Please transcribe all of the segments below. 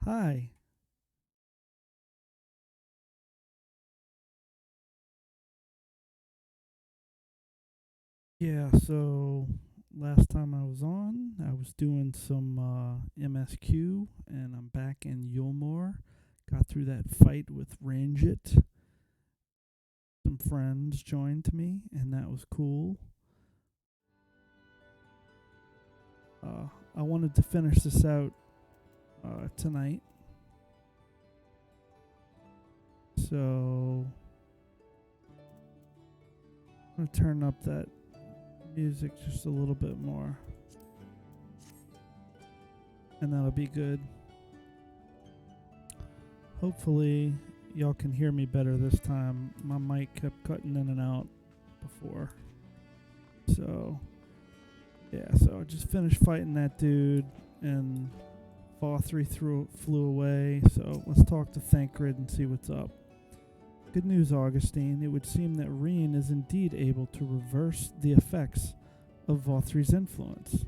Hi. Yeah, so last time I was on, I was doing some MSQ, and I'm back in Yulmore. Got through that fight with Ranjit. Some friends joined me, and that was cool. Uh, I wanted to finish this out tonight, so I'm going to turn up that music just a little bit more, and that'll be good. Hopefully, y'all can hear me better this time. My mic kept cutting in and out before. So, yeah, so I just finished fighting that dude, and Fall3 flew away. So, let's talk to Thancred and see what's up. Good news, Augustine. It would seem that Reen is indeed able to reverse the effects of Fall3's influence.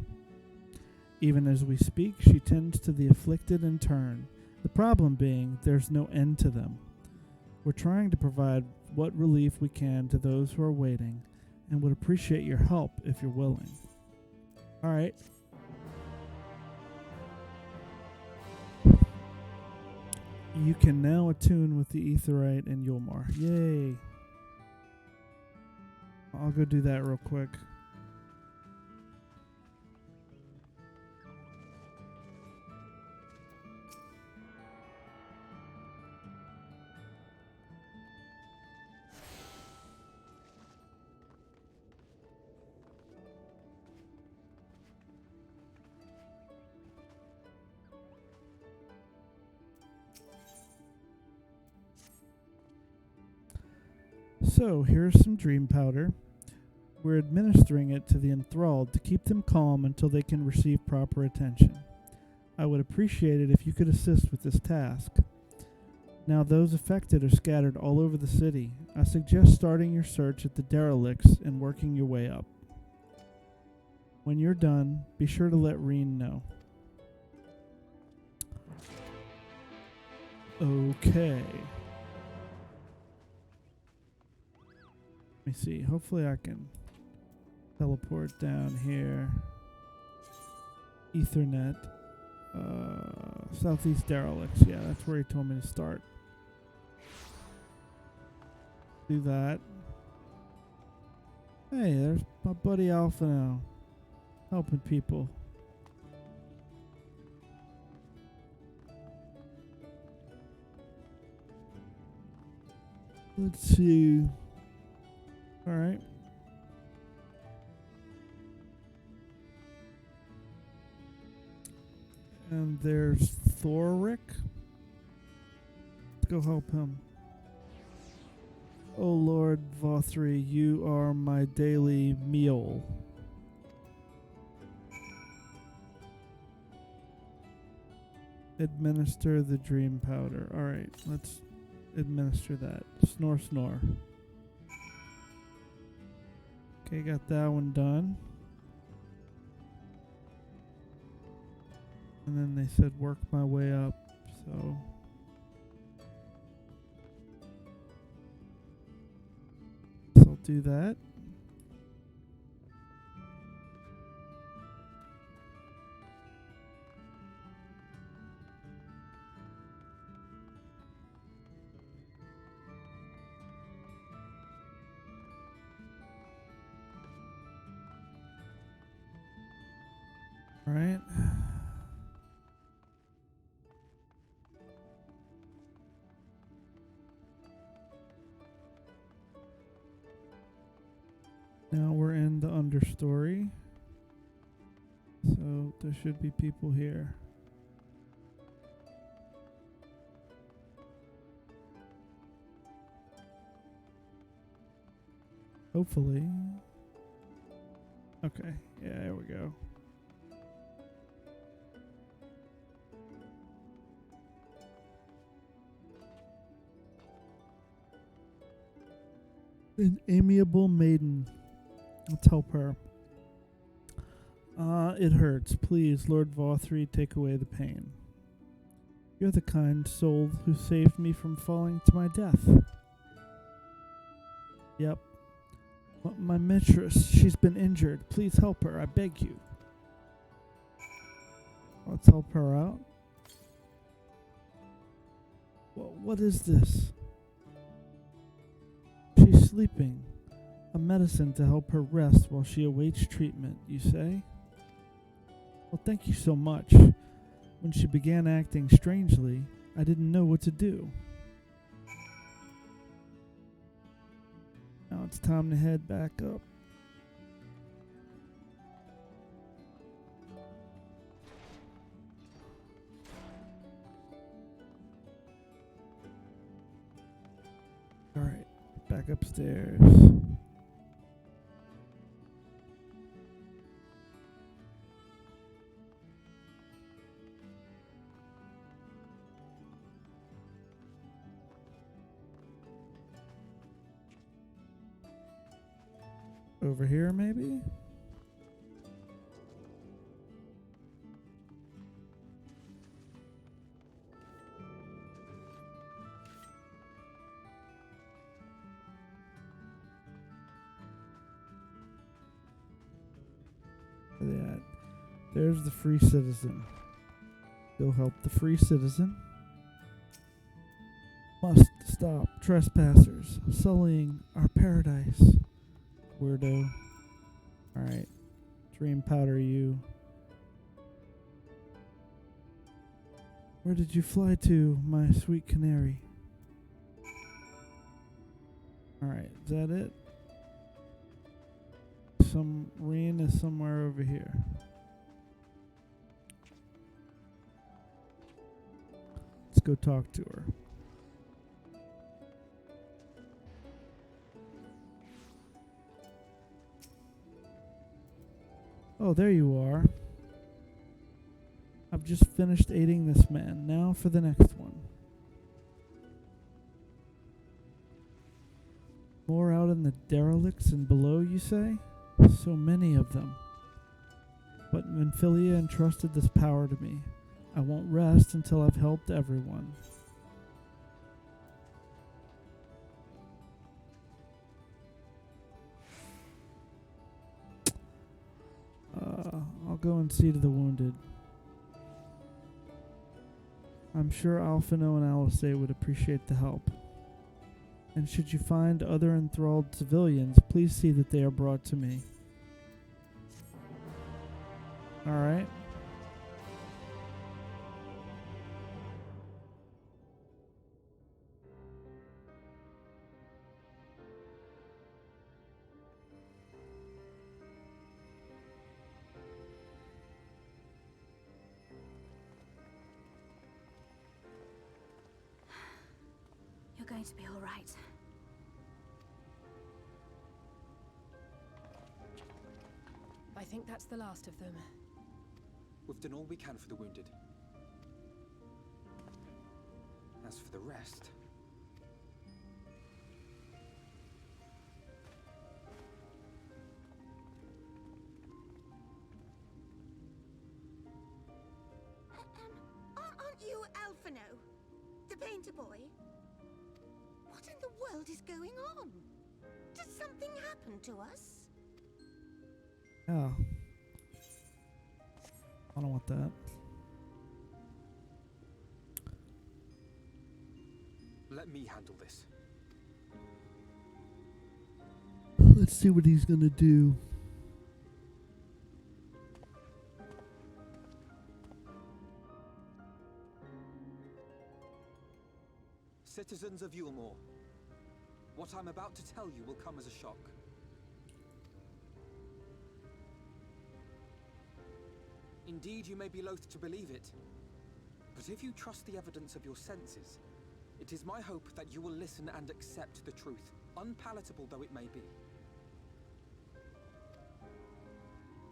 Even as we speak, she tends to the afflicted in turn. The problem being, there's no end to them. We're trying to provide what relief we can to those who are waiting, and would appreciate your help if you're willing. Alright. You can now attune with the Aetherite and Yulmar. Yay! I'll go do that real quick. So, here's some dream powder. We're administering it to the enthralled to keep them calm until they can receive proper attention. I would appreciate it if you could assist with this task. Now those affected are scattered all over the city. I suggest starting your search at the derelicts and working your way up. When you're done, be sure to let Reen know. Okay. Let me see. Hopefully I can teleport down here. Ethernet. Southeast derelicts. Yeah, that's where he told me to start. Do that. Hey, there's my buddy Alpha now. Helping people. Let's see. Alright. And there's Thoric. Let's go help him. Oh Lord Vothri, you are my daily meal. Administer the dream powder. Alright, let's administer that. Snore, snore. Okay, got that one done. And then they said work my way up, so I'll do that. Alright. Now we're in the understory. So there should be people here. Hopefully. Okay, yeah, there we go. An amiable maiden. Let's help her. It hurts. Please, Lord Vothri, take away the pain. You're the kind soul who saved me from falling to my death. Yep. My mistress, she's been injured. Please help her, I beg you. Let's help her out. Well, what is this? She's sleeping. A medicine to help her rest while she awaits treatment, you say? Well, thank you so much. When she began acting strangely, I didn't know what to do. Now it's time to head back up. Alright, back upstairs. Over here, maybe? Where they at? There's the free citizen. Go help the free citizen. Must stop trespassers sullying our paradise. Weirdo. Alright. Dream powder you. Where did you fly to, my sweet canary? Alright, is that it? Some Reen is somewhere over here. Let's go talk to her. Oh, there you are. I've just finished aiding this man. Now for the next one. More out in the derelicts and below, you say? So many of them. But Minfilia entrusted this power to me. I won't rest until I've helped everyone. I'll go and see to the wounded. I'm sure Alphino and Alisay would appreciate the help. And should you find other enthralled civilians, please see that they are brought to me. Alright. You're going to be all right. I think that's the last of them. We've done all we can for the wounded. As for the rest... Aren't you Alphino? The painter boy? What in the world is going on? Did something happen to us? Oh. I don't want that. Let me handle this. Let's see what he's gonna do. Citizens of Yulmore, what I'm about to tell you will come as a shock. Indeed, you may be loath to believe it, but if you trust the evidence of your senses, it is my hope that you will listen and accept the truth, unpalatable though it may be.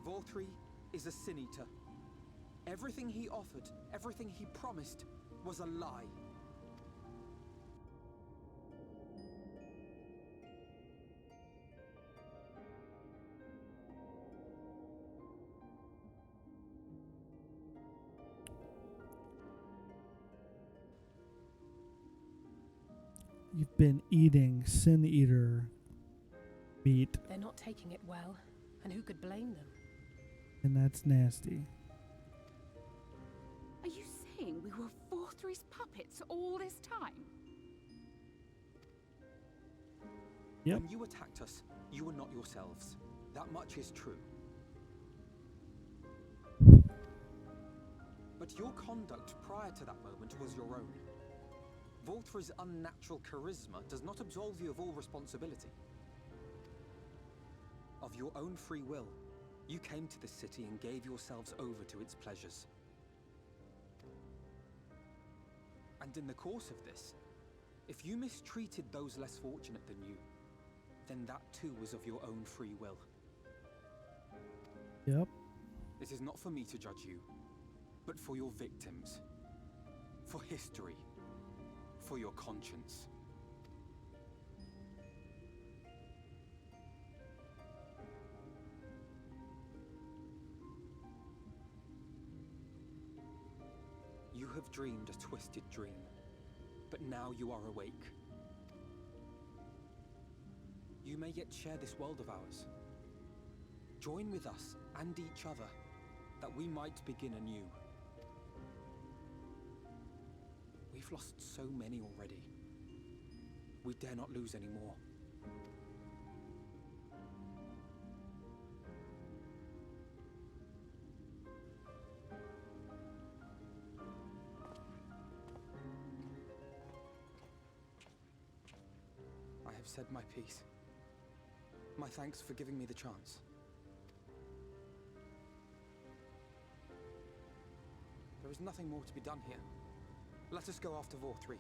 Vorthri is a sin-eater. Everything he offered, everything he promised, was a lie. You've been eating Sin Eater meat, They're not taking it well, and who could blame them? and that's nasty. Are you saying we were Vorthry's puppets all this time? Yep. When you attacked us, you were not yourselves. That much is true. But your conduct prior to that moment was your own. Vorthry's unnatural charisma does not absolve you of all responsibility. Of your own free will, you came to this city and gave yourselves over to its pleasures. And in the course of this, if you mistreated those less fortunate than you, then that too was of your own free will. Yep. It is not for me to judge you, but for your victims, for history, for your conscience. You have dreamed a twisted dream, but now you are awake. You may yet share this world of ours. Join with us and each other, that we might begin anew. We've lost so many already. We dare not lose any more. I have said my piece. My thanks for giving me the chance. There is nothing more to be done here. Let us go after Vorthry.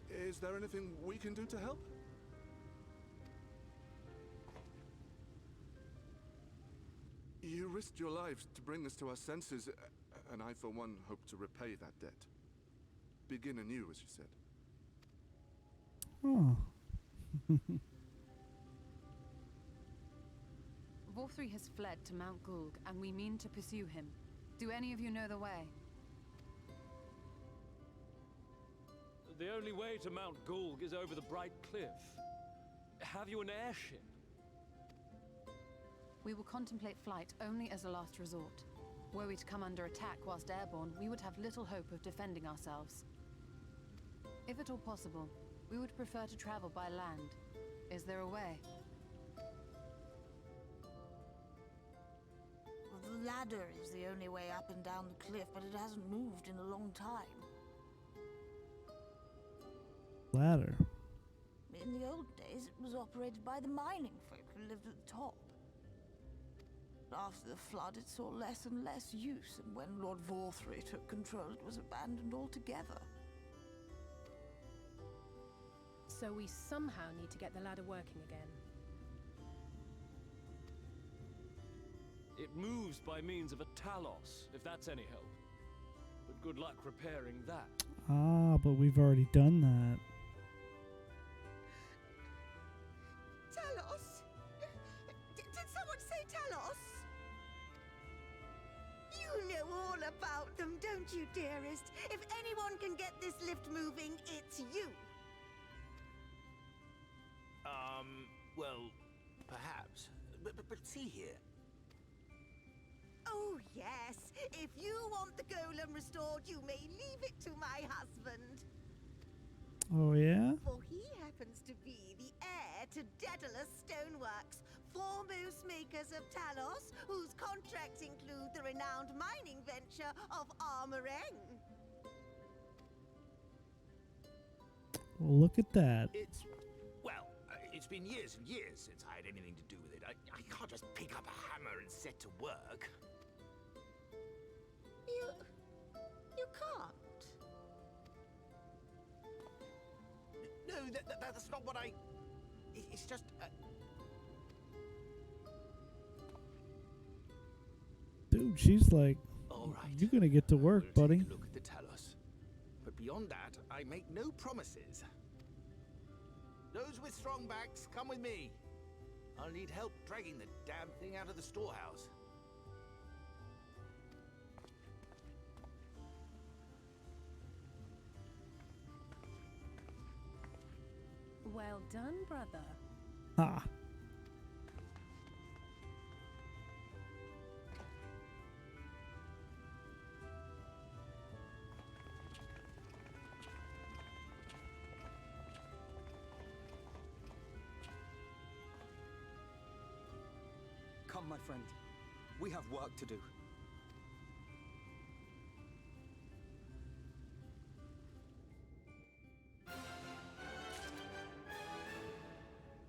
Is there anything we can do to help? You risked your lives to bring us to our senses, and I for one hope to repay that debt. Begin anew, as you said. Oh. Vorthry has fled to Mount Gulg, and we mean to pursue him. Do any of you know the way? The only way to Mount Gulg is over the Bright Cliff. Have you an airship? We will contemplate flight only as a last resort. Were we to come under attack whilst airborne, we would have little hope of defending ourselves. If at all possible, we would prefer to travel by land. Is there a way? Well, the ladder is the only way up and down the cliff, but it hasn't moved in a long time. Ladder. In the old days, it was operated by the mining folk who lived at the top. But after the flood, it saw less and less use, and when Lord Vorthry took control, it was abandoned altogether. So we somehow need to get the ladder working again. It moves by means of a talos, if that's any help. But good luck repairing that. Ah, but we've already done that. Talos? Did someone say Talos? You know all about them, don't you, dearest? If anyone can get this lift moving, it's you. Well, perhaps. But see here. Oh, yes. If you want the golem restored, you may leave it to my husband. Oh, yeah? For he happens to be the heir to Daedalus Stoneworks, foremost makers of Talos, whose contracts include the renowned mining venture of Armoreng. Well, look at that. It's been years and years since I had anything to do with it. I can't just pick up a hammer and set to work. You can't. No, that's not what I... It's just... Dude, she's like, All right. you're gonna get to work, We'll buddy. take a look at the Talos. But beyond that, I make no promises. Those with strong backs, come with me. I'll need help dragging the damn thing out of the storehouse. Well done, brother. Ha. Come, my friend. We have work to do.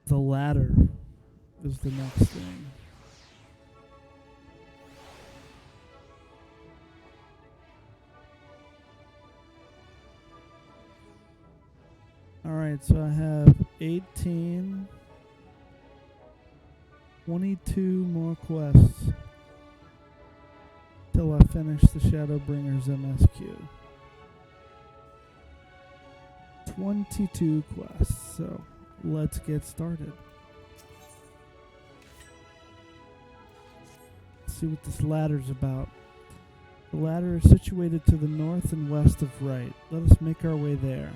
The ladder is the next thing. Alright, so I have 18, 22 more quests till I finish the Shadowbringer's MSQ. 22 quests, so let's get started. Let's see what this ladder's about. The ladder is situated to the north and west of Right. Let us make our way there.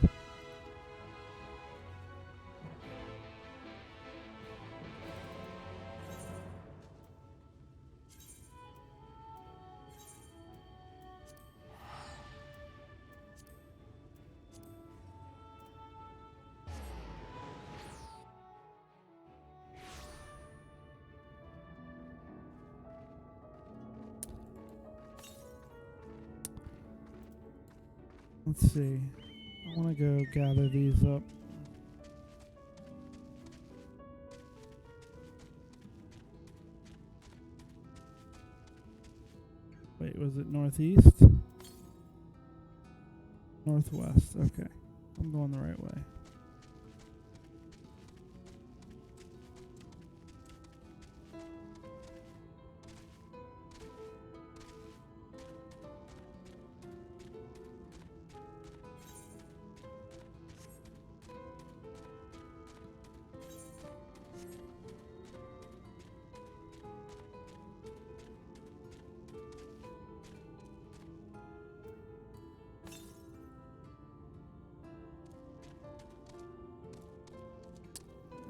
Let's see. I want to go gather these up. Wait, was it northeast? Northwest. Okay. I'm going the right way.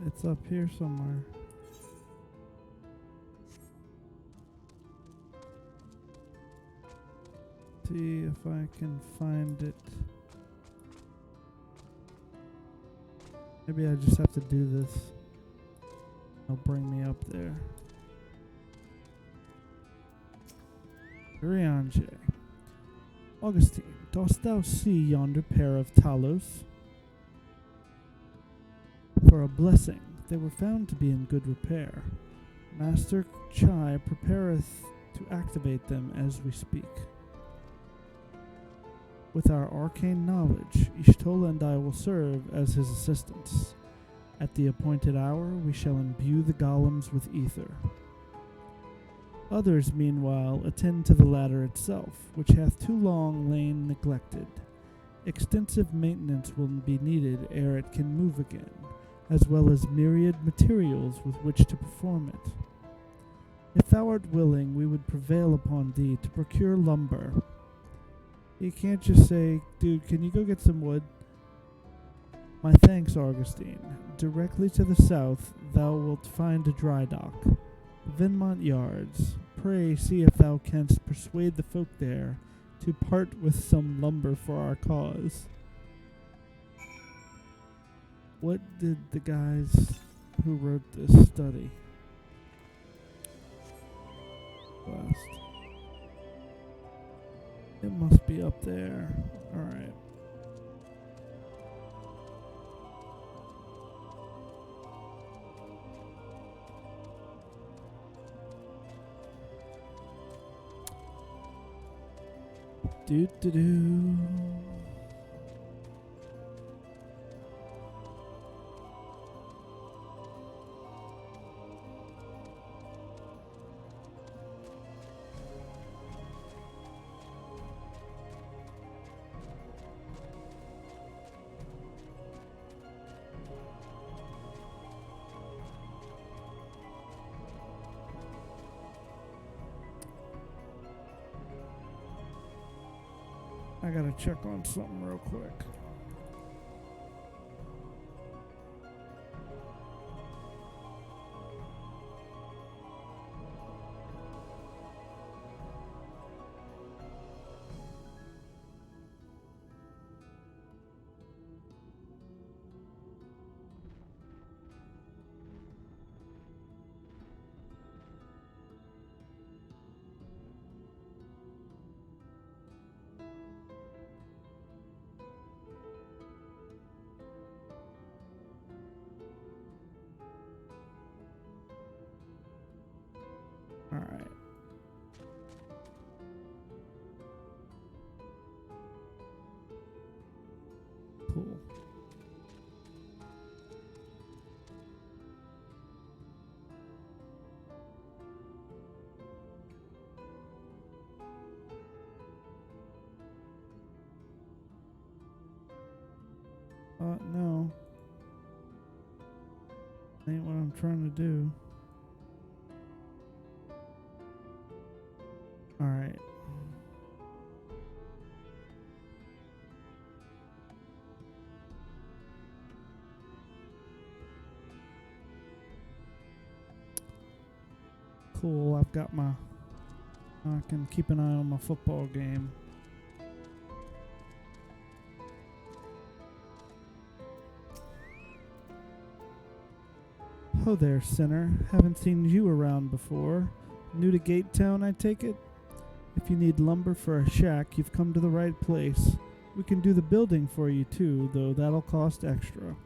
It's up here somewhere. See if I can find it. Maybe I just have to do this. It'll bring me up there. Urianje. Augustine, dost thou see yonder pair of talos? For a blessing, they were found to be in good repair. Master Chai prepareth to activate them as we speak. With our arcane knowledge, Ishtola and I will serve as his assistants. At the appointed hour, we shall imbue the golems with ether. Others, meanwhile, attend to the ladder itself, which hath too long lain neglected. Extensive maintenance will be needed ere it can move again, as well as myriad materials with which to perform it. If thou art willing, we would prevail upon thee to procure lumber. You can't just say, dude, can you go get some wood? My thanks, Augustine. Directly to the south, thou wilt find a dry dock. Vinmont Yards. Pray see if thou canst persuade the folk there to part with some lumber for our cause. What did the guys who wrote this study? West. It must be up there. Alright. Do. I gotta check on something real quick. No. Ain't what I'm trying to do. Alright. Cool, I've got my... I can keep an eye on my football game. Oh there, sinner. Haven't seen you around before. New to Gate Town, I take it? If you need lumber for a shack, you've come to the right place. We can do the building for you too, though that'll cost extra.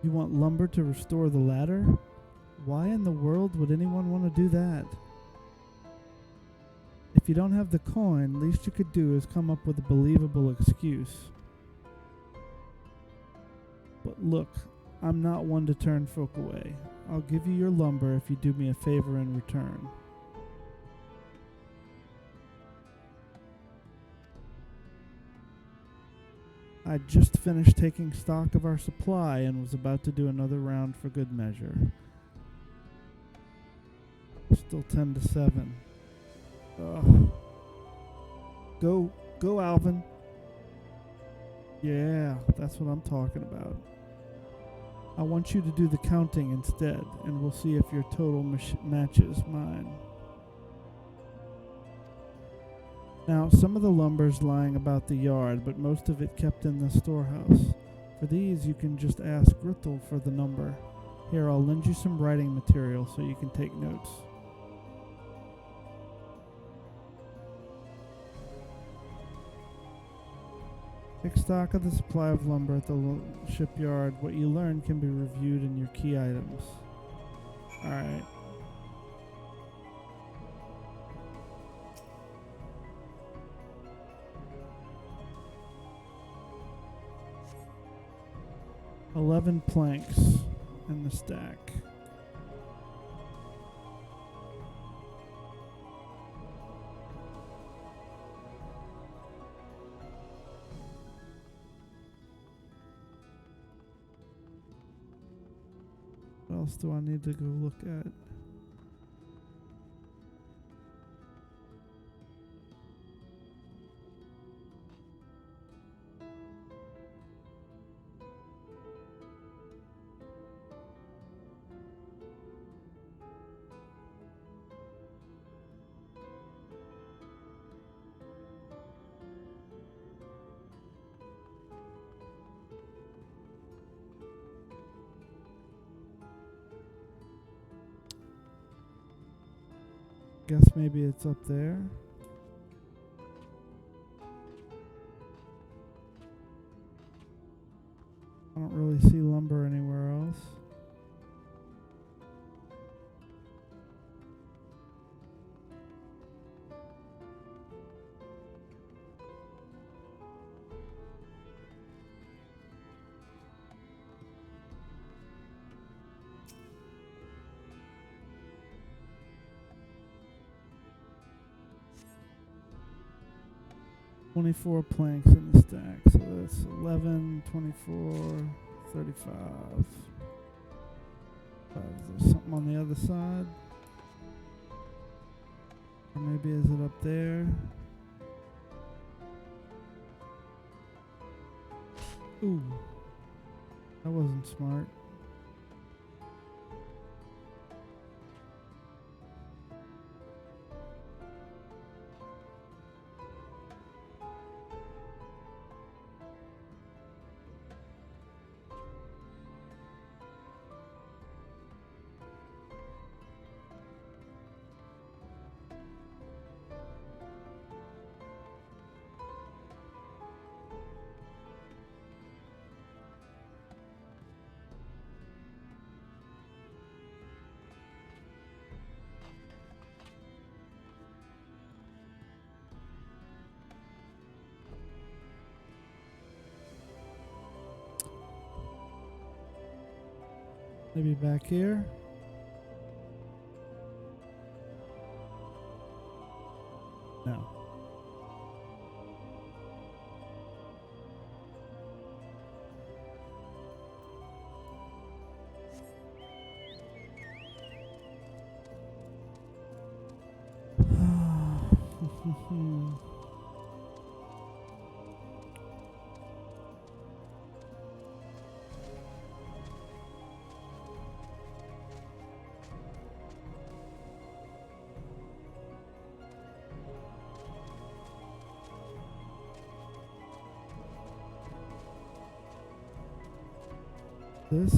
You want lumber to restore the ladder? Why in the world would anyone want to do that? If you don't have the coin, least you could do is come up with a believable excuse. But look, I'm not one to turn folk away. I'll give you your lumber if you do me a favor in return. I just finished taking stock of our supply and was about to do another round for good measure. Still 10 to 7. Ugh. Go, Alvin. Yeah, that's what I'm talking about. I want you to do the counting instead, and we'll see if your total matches mine. Now, some of the lumber's lying about the yard, but most of it kept in the storehouse. For these, you can just ask Grithel for the number. Here, I'll lend you some writing material so you can take notes. Take stock of the supply of lumber at the shipyard. What you learn can be reviewed in your key items. Alright. $11 planks in the stack. What else do I need to go look at? Guess maybe it's up there. I don't really see lumber anywhere else. $24 planks in the stack, so that's 11, 24, 35. Is there something on the other side? Or maybe is it up there? Ooh, that wasn't smart. Maybe back here. No. This?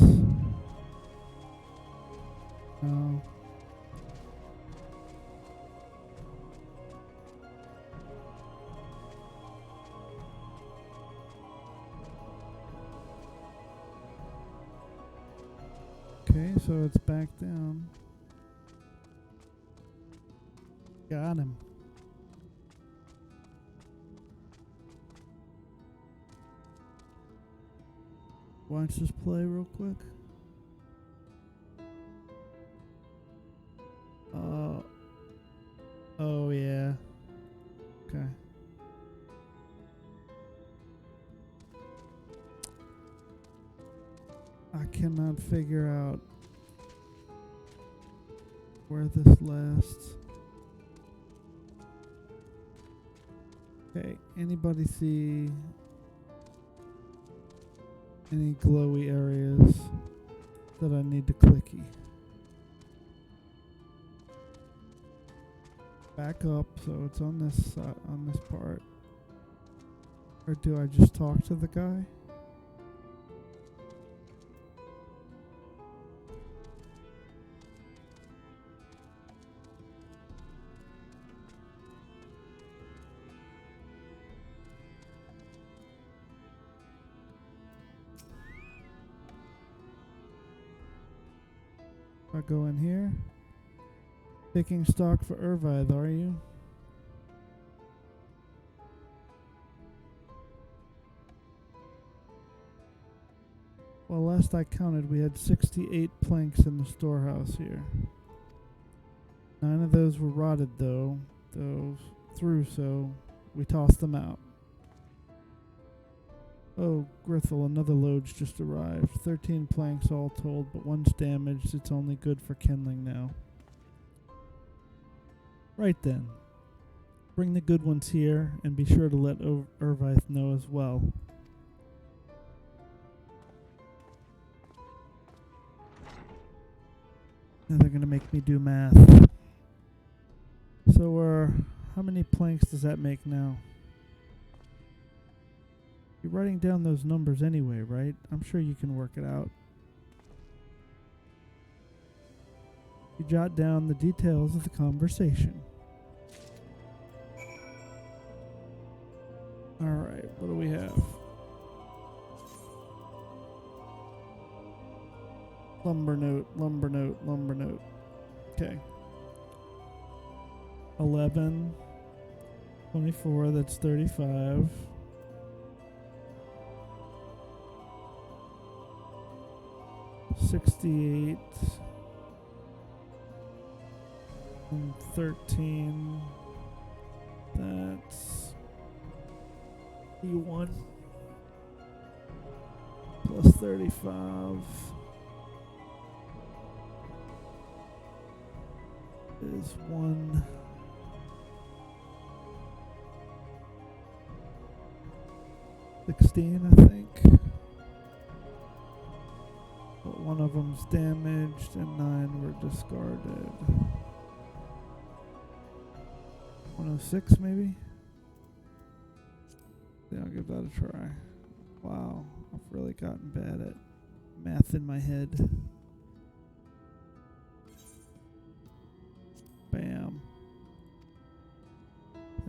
No. Okay, so it's back down. Got him. Watch this play real quick. Oh yeah. Okay. I cannot figure out where this lasts. Okay, anybody see any glowy areas that I need to clicky? Back up so it's on this on this part. Or do I just talk to the guy? I go in here. Taking stock for Irvine, are you? Well, last I counted, we had 68 planks in the storehouse here. 9 of those were rotted, though, so we tossed them out. Oh, Grithel, another load's just arrived. 13 planks all told, but one's damaged. It's only good for kindling now. Right then. Bring the good ones here, and be sure to let Irvine know as well. Now they're gonna make me do math. So, how many planks does that make now? You're writing down those numbers anyway, right? I'm sure you can work it out. You jot down the details of the conversation. Alright, what do we have? Lumber note, lumber note, lumber note. Okay. 11, 24, that's 35. $68 and 13. That's E1 plus 35 is 116, I think. But one of them's damaged and 9 were discarded. 106 maybe? Yeah, I'll give that a try. Wow, I've really gotten bad at math in my head. Bam.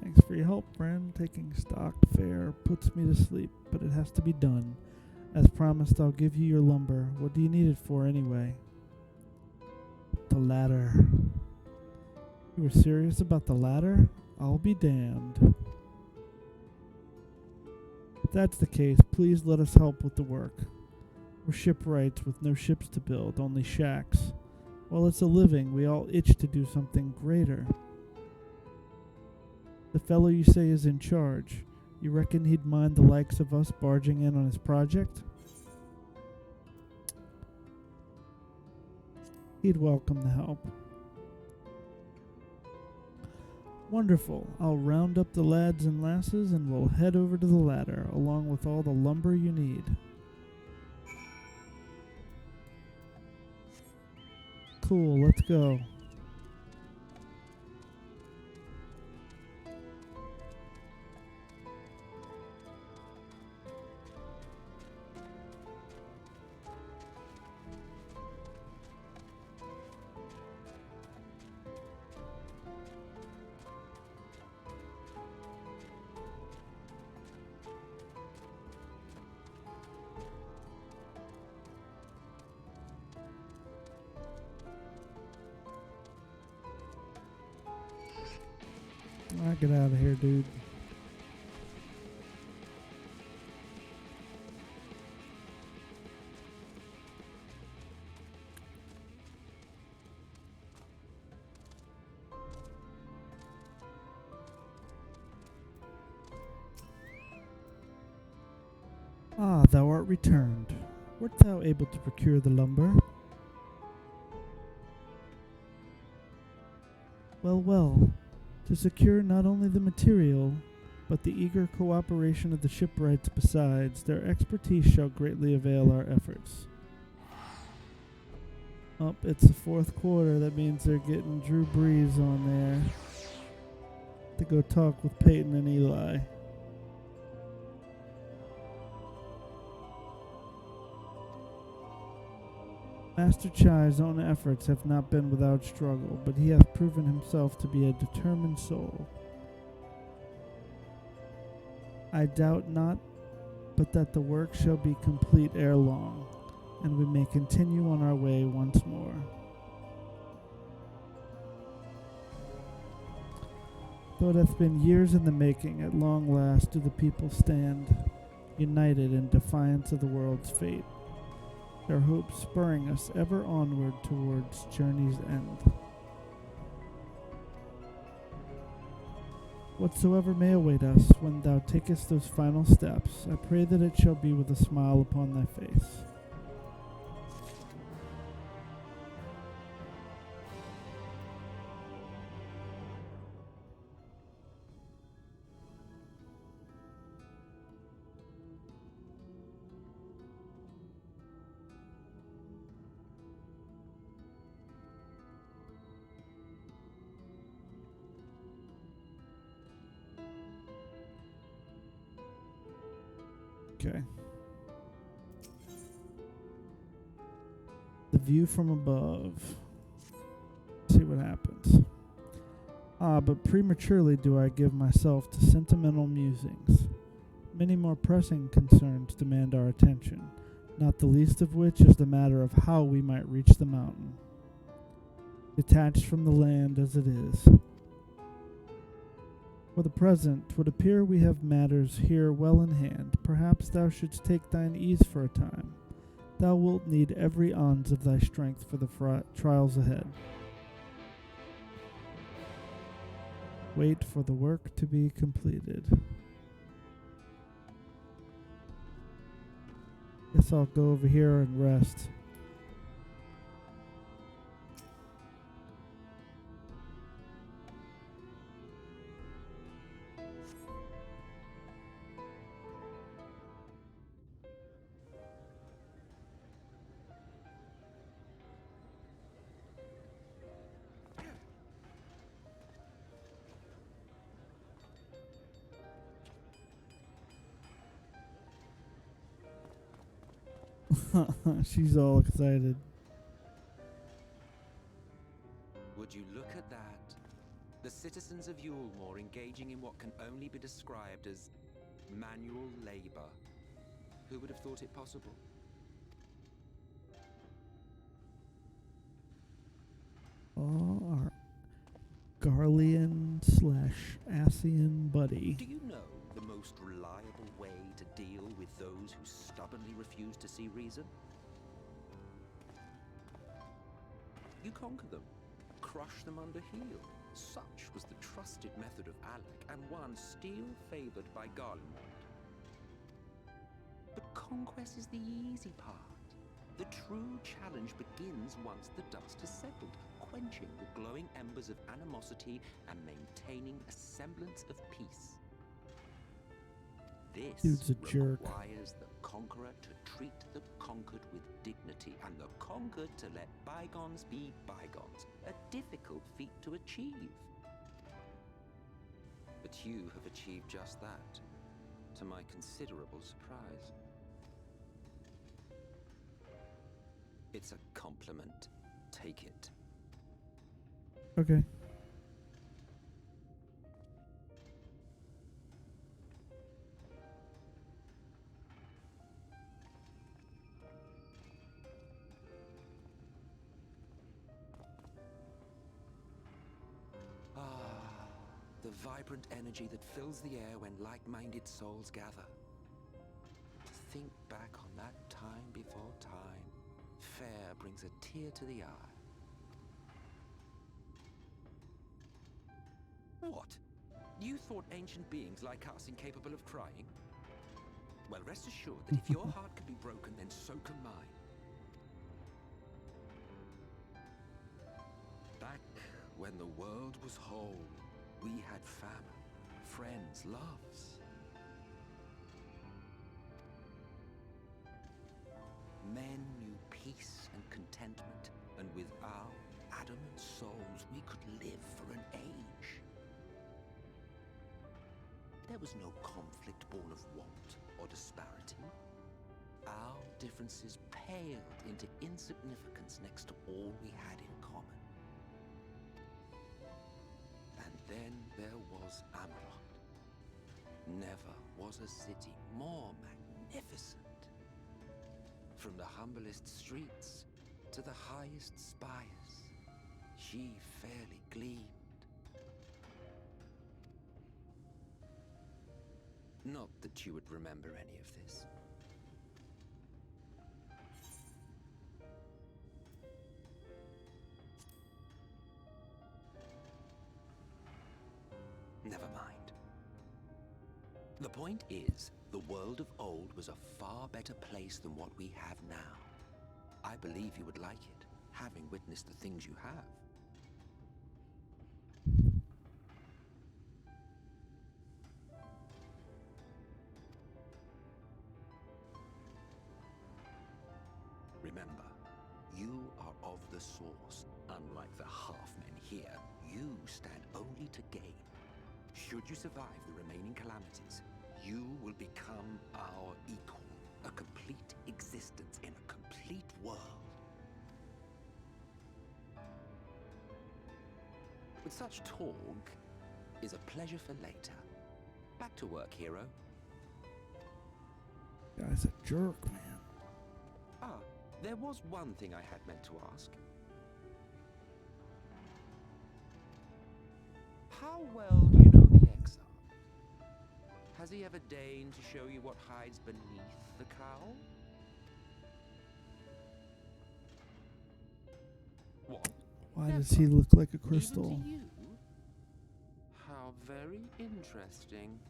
Thanks for your help, friend. Taking stock fair puts me to sleep, but it has to be done. As promised, I'll give you your lumber. What do you need it for anyway? The ladder. You were serious about the ladder? I'll be damned. If that's the case, please let us help with the work. We're shipwrights with no ships to build, only shacks. While it's a living, we all itch to do something greater. The fellow you say is in charge. You reckon he'd mind the likes of us barging in on his project? He'd welcome the help. Wonderful. I'll round up the lads and lasses and we'll head over to the ladder, along with all the lumber you need. Cool, let's go. get out of here, dude. Ah, thou art returned. Wert thou able to procure the lumber? Well, well. To secure not only the material, but the eager cooperation of the shipwrights besides, their expertise shall greatly avail our efforts. Oh, it's the fourth quarter. That means they're getting Drew Brees on there to go talk with Peyton and Eli. Master Chai's own efforts have not been without struggle, but he hath proven himself to be a determined soul. I doubt not, but that the work shall be complete ere long, and we may continue on our way once more. Though it hath been years in the making, at long last do the people stand, united in defiance of the world's fate, their hopes spurring us ever onward towards journey's end. Whatsoever may await us when thou takest those final steps, I pray that it shall be with a smile upon thy face. Okay. The view from above. See what happens. Ah, but prematurely do I give myself to sentimental musings. Many more pressing concerns demand our attention, not the least of which is the matter of how we might reach the mountain, detached from the land as it is. For the present, 'twould appear we have matters here well in hand. Perhaps thou shouldst take thine ease for a time. Thou wilt need every ounce of thy strength for the trials ahead. Wait for the work to be completed. Guess I'll go over here and rest. She's all excited. Would you look at that? The citizens of Yulemore engaging in what can only be described as manual labor. Who would have thought it possible? Oh, our Garlean/Asian buddy. Do you know the most reliable way to deal with those who stubbornly refuse to see reason? You conquer them, crush them under heel. Such was the trusted method of Alec, and one still favored by Garlemald. But conquest is the easy part. The true challenge begins once the dust has settled, quenching the glowing embers of animosity and maintaining a semblance of peace. This Dude's a jerk. requires the conqueror to treat the conquered with dignity, and the conquered to let bygones be bygones, a difficult feat to achieve. But you have achieved just that, to my considerable surprise. It's a compliment. Take it. Okay. the vibrant energy that fills the air when like-minded souls gather. To think back on that time before time, fair brings a tear to the eye. What? You thought ancient beings like us incapable of crying? Well, rest assured that if your heart can be broken, then so can mine. Back when the world was whole, we had famine, friends, loves. Men knew peace and contentment, and with our adamant souls, we could live for an age. There was no conflict born of want or disparity. Our differences paled into insignificance next to all we had in common. And then there was Amarok. Never was a city more magnificent. From the humblest streets to the highest spires, she fairly gleamed. Not that you would remember any of this. Never mind. The point is, the world of old was a far better place than what we have now. I believe you would like it, having witnessed the things you have. Remember, you are of the source. Unlike the half-men here, you stand only to gain. Should you survive the remaining calamities, you will become our equal. A complete existence in a complete world. With such talk is a pleasure for later. Back to work, hero. Guy's a jerk, man. Ah, there was one thing I had meant to ask. How well do you know the exile? Has he ever deigned to show you what hides beneath the cowl? What? Why does he look like a crystal? Even to you? How very interesting.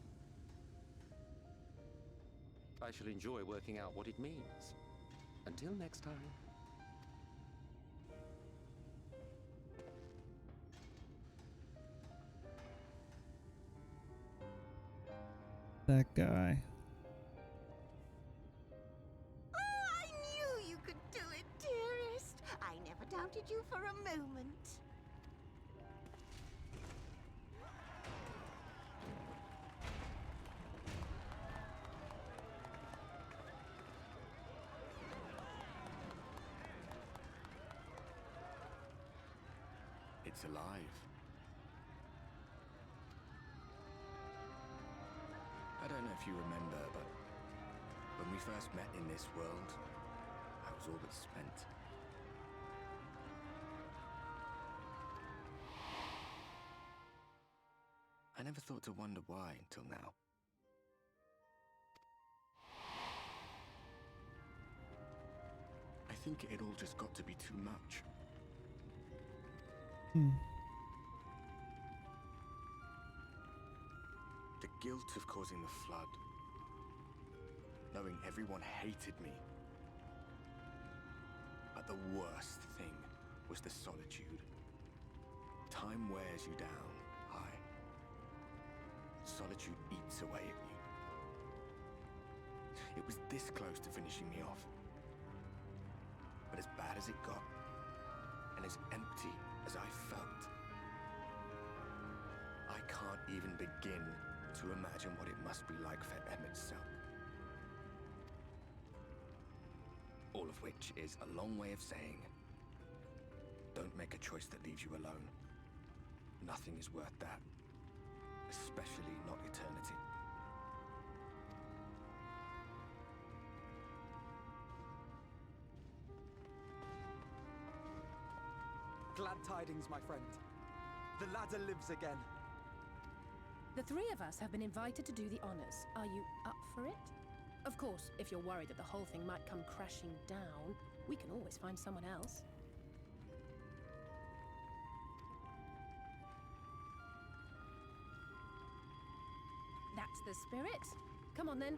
I shall enjoy working out what it means. Until next time. That guy. Oh, I knew you could do it, dearest. I never doubted you for a moment. It's alive. I don't know if you remember, but when we first met in this world, I was all but spent. I never thought to wonder why until now. I think it all just got to be too much. The guilt of causing the flood. Knowing everyone hated me. But the worst thing was the solitude. Time wears you down, Aye. Solitude eats away at you. It was this close to finishing me off. But as bad as it got, and as empty as I felt, I can't even begin to imagine what it must be like for Em itself. All of which is a long way of saying, don't make a choice that leaves you alone. Nothing is worth that, especially not eternity. Glad tidings, my friend. The ladder lives again. The three of us have been invited to do the honors. Are you up for it? Of course, if you're worried that the whole thing might come crashing down, we can always find someone else. That's the spirit. Come on then.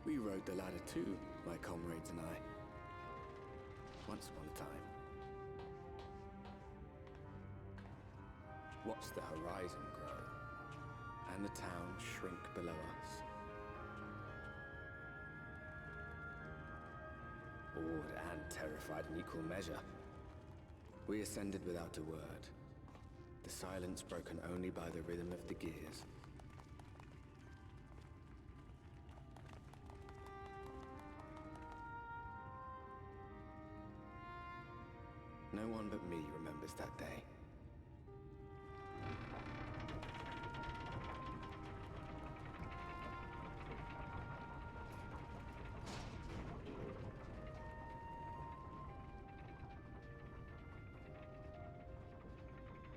We rode the ladder too, my comrades and I. Once upon a time. Watched the horizon grow, and the town shrink below us. Awed and terrified in equal measure, we ascended without a word, the silence broken only by the rhythm of the gears. No one but me remembers that day.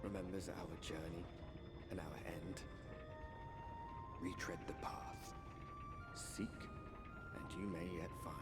Remembers our journey and our end. Retread the path. Seek, and you may yet find.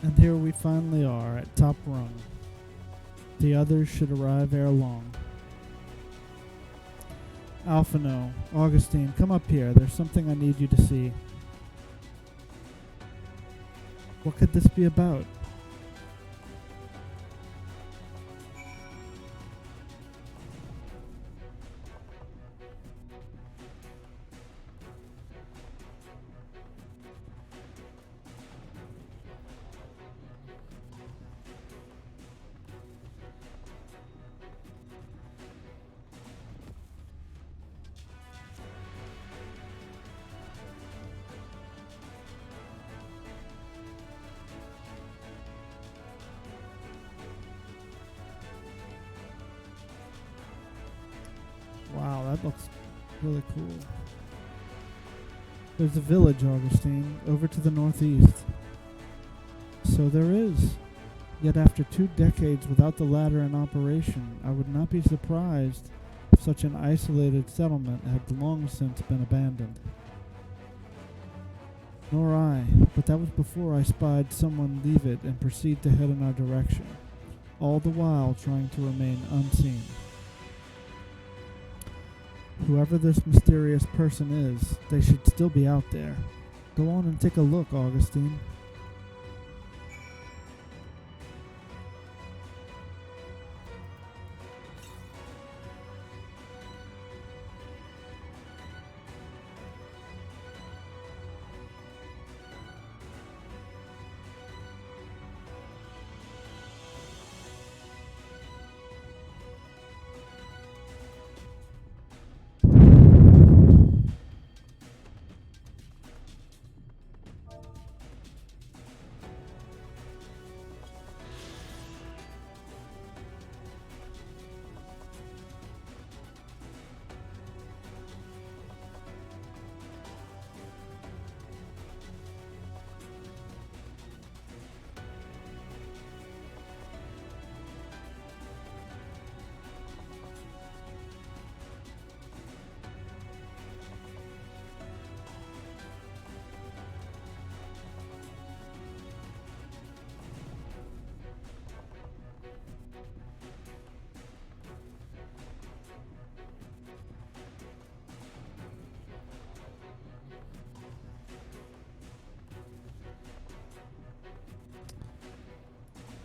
And here we finally are at top rung. The others should arrive ere long. Alphino, Augustine, come up here. There's something I need you to see. What could this be about? Wow, that looks really cool. There's a village, Augustine, over to the northeast. So there is. Yet after 2 decades without the ladder in operation, I would not be surprised if such an isolated settlement had long since been abandoned. Nor I, but that was before I spied someone leave it and proceed to head in our direction, all the while trying to remain unseen. Whoever this mysterious person is, they should still be out there. Go on and take a look, Augustine.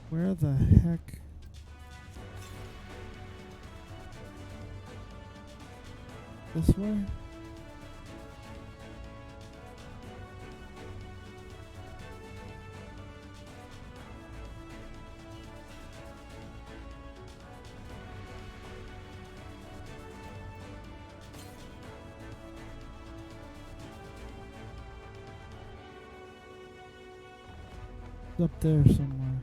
Where the heck? This way? It's up there somewhere.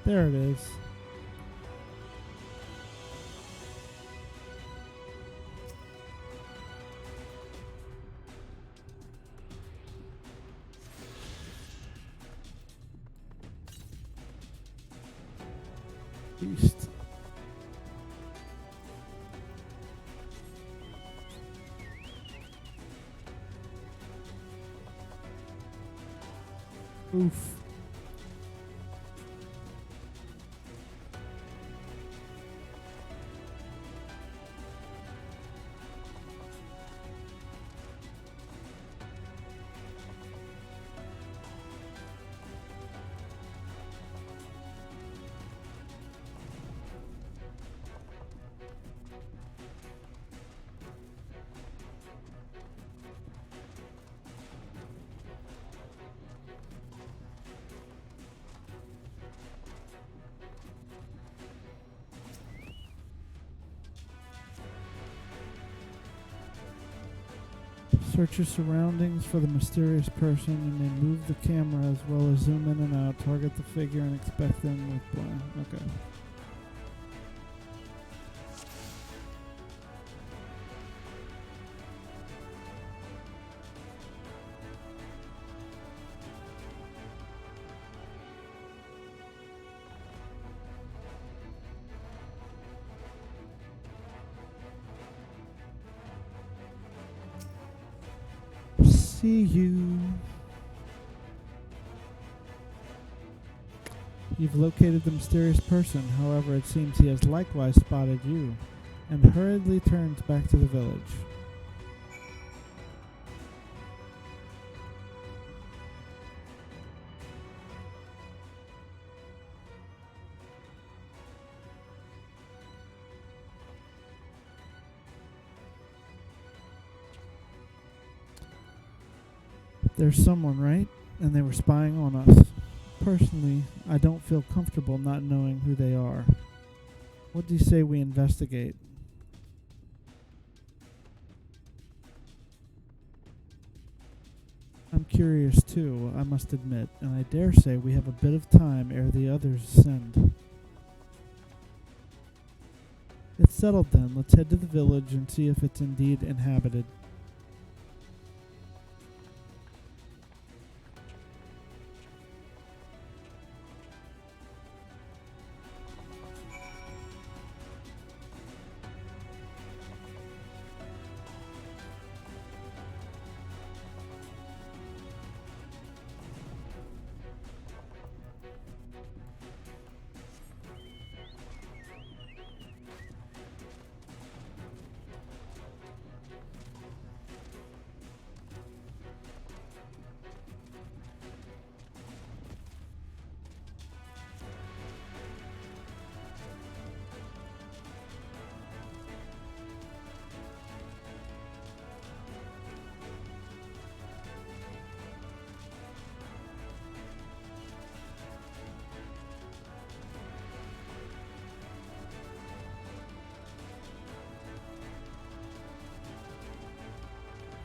There it is. Beast. Oof. Search your surroundings for the mysterious person. You may move the camera as well as zoom in and out, target the figure, and expect them with blind. Okay. See you. You've located the mysterious person. However, it seems he has likewise spotted you and hurriedly turns back to the village. There's someone, right? And they were spying on us. Personally, I don't feel comfortable not knowing who they are. What do you say we investigate? I'm curious too, I must admit, and I dare say we have a bit of time ere the others ascend. It's settled then. Let's head to the village and see if it's indeed inhabited.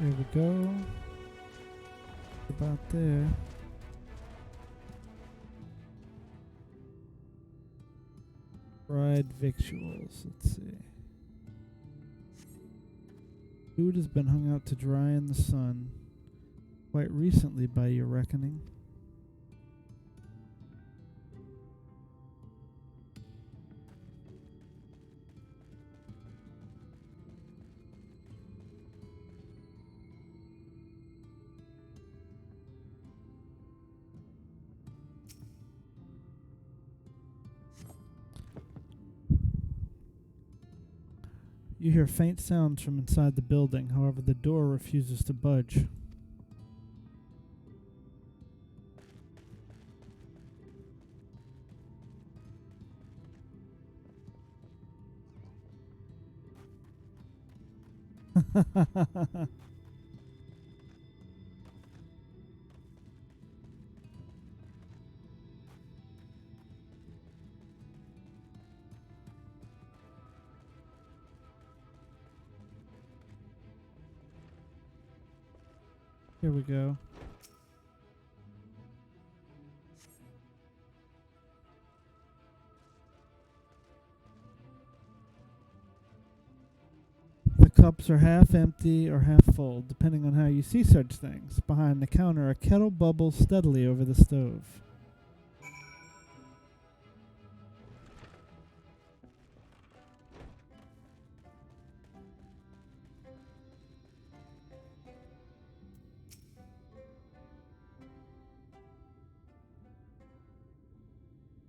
There we go. About there. Fried victuals. Let's see. Food has been hung out to dry in the sun. Quite recently, by your reckoning. You hear faint sounds from inside the building, however the door refuses to budge. Here we go. The cups are half empty or half full, depending on how you see such things. Behind the counter, a kettle bubbles steadily over the stove.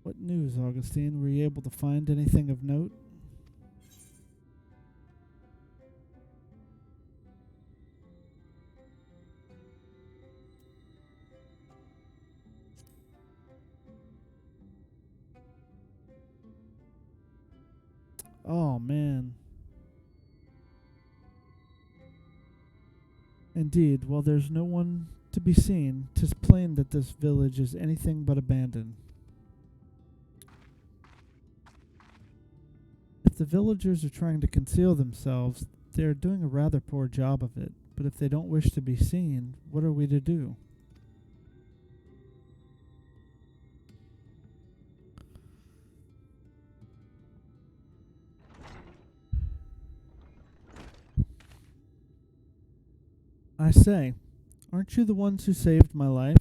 What news, Augustine? Were you able to find anything of note? Oh, man. Indeed, while there's no one to be seen, 'tis plain that this village is anything but abandoned. If the villagers are trying to conceal themselves, they are doing a rather poor job of it. But if they don't wish to be seen, what are we to do? I say, aren't you the ones who saved my life?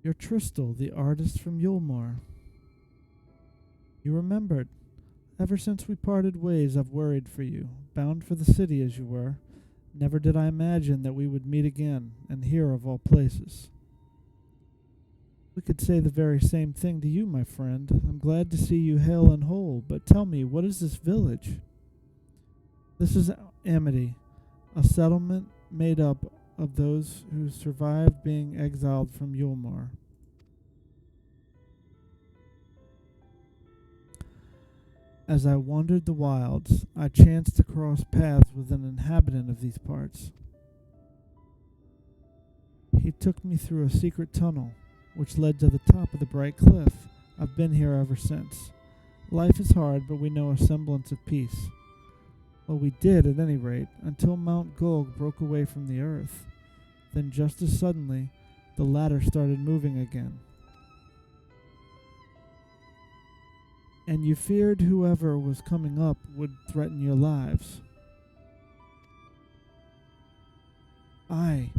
You're Tristal, the artist from Yulmore. You remembered. Ever since we parted ways, I've worried for you, bound for the city as you were. Never did I imagine that we would meet again, and here of all places. We could say the very same thing to you, my friend. I'm glad to see you hale and whole, but tell me, what is this village? This is Amity, a settlement made up of those who survived being exiled from Yulmore. As I wandered the wilds, I chanced to cross paths with an inhabitant of these parts. He took me through a secret tunnel, which led to the top of the bright cliff. I've been here ever since. Life is hard, but we know a semblance of peace. Well, we did, at any rate, until Mount Gulg broke away from the earth. Then just as suddenly, the latter started moving again. And you feared whoever was coming up would threaten your lives. Aye,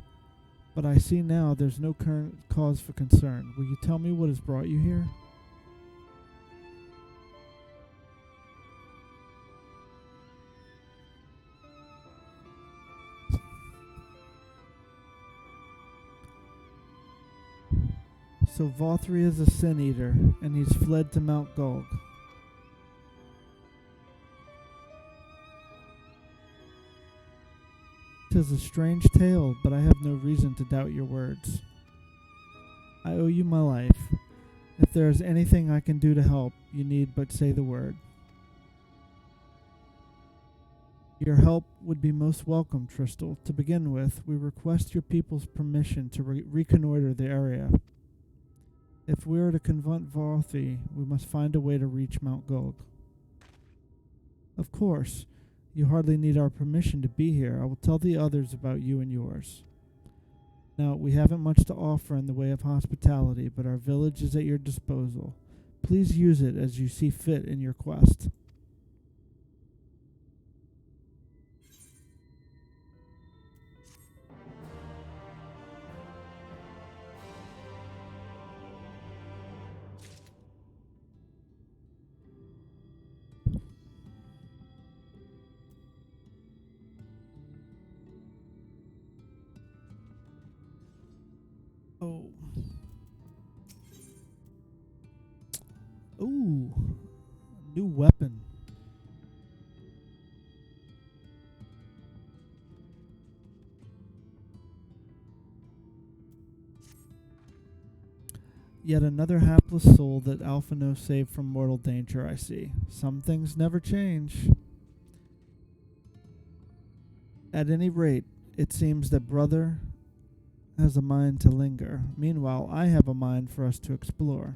but I see now there's no current cause for concern. Will you tell me what has brought you here? So Vothri is a sin-eater, and he's fled to Mount Gulg. 'Tis a strange tale, but I have no reason to doubt your words. I owe you my life. If there is anything I can do to help, you need but say the word. Your help would be most welcome, Tristal. To begin with, we request your people's permission to reconnoiter the area. If we are to confront Vothri, we must find a way to reach Mount Gulg. Of course. You hardly need our permission to be here. I will tell the others about you and yours. Now, we haven't much to offer in the way of hospitality, but our village is at your disposal. Please use it as you see fit in your quest. go. Ooh, new weapon. Yet another hapless soul that Alphino saved from mortal danger, I see. Some things never change. At any rate, it seems that brother has a mind to linger. Meanwhile, I have a mind for us to explore.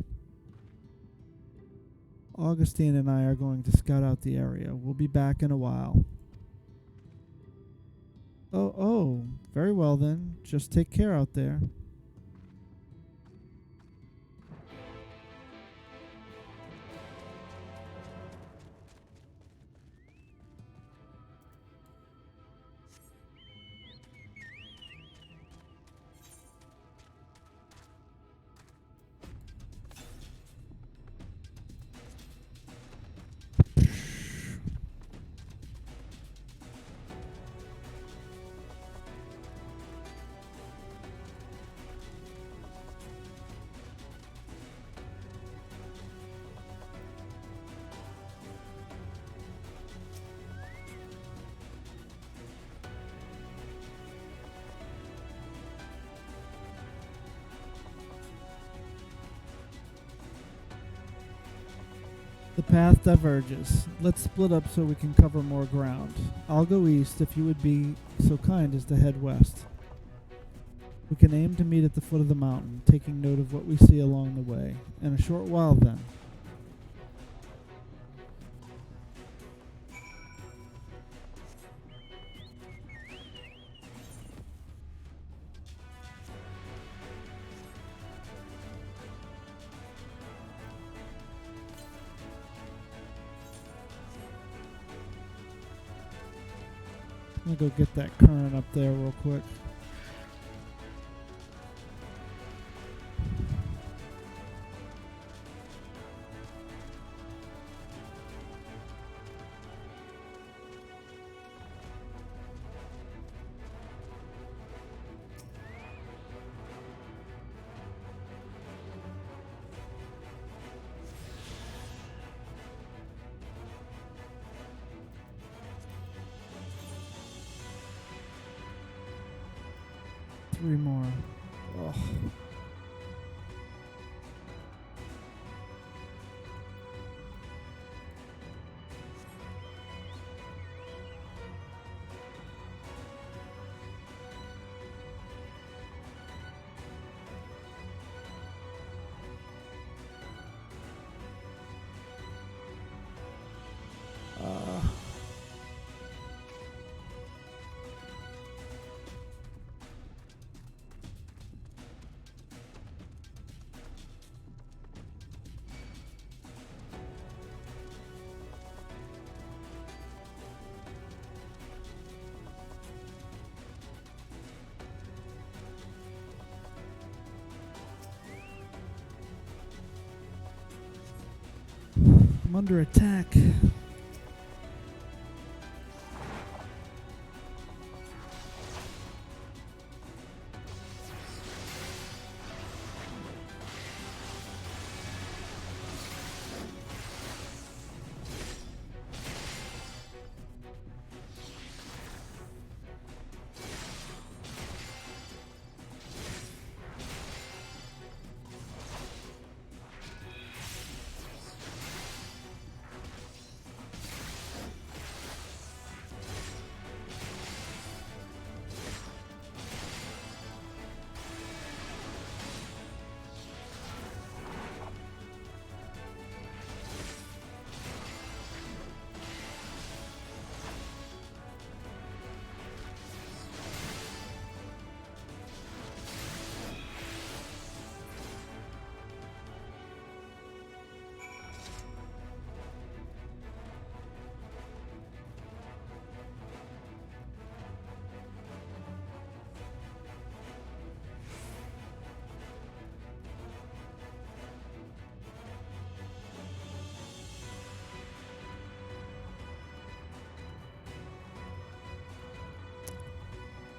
Augustine and I are going to scout out the area. We'll be back in a while. Oh, very well then. Just take care out there. The path diverges. Let's split up so we can cover more ground. I'll go east if you would be so kind as to head west. We can aim to meet at the foot of the mountain, taking note of what we see along the way. In a short while then. I'm gonna go get that current up there real quick. Three more. Ugh. I'm under attack.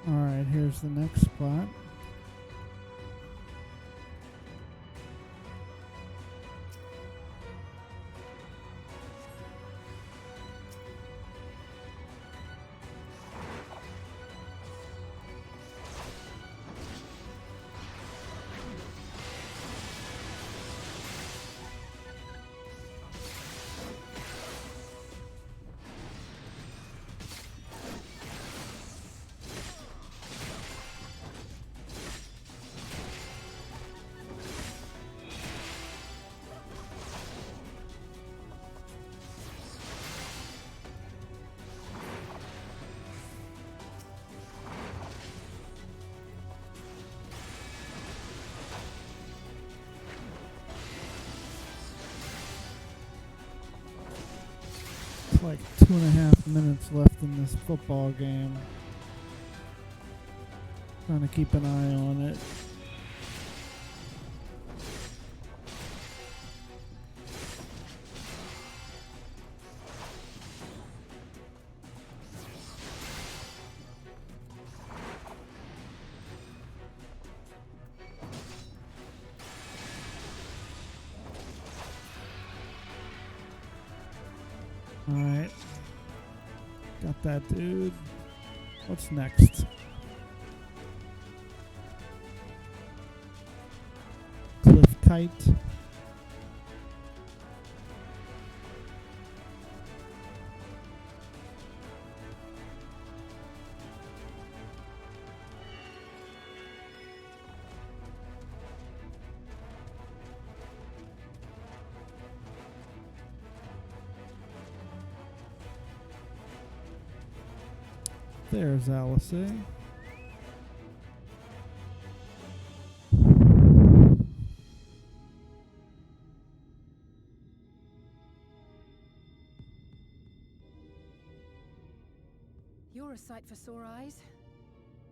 Alright, here's the next spot. like 2.5 minutes left in this football game. Trying to keep an eye on it. Alright. Got that dude. What's next? Cliff Kite. There's Alice. You're a sight for sore eyes.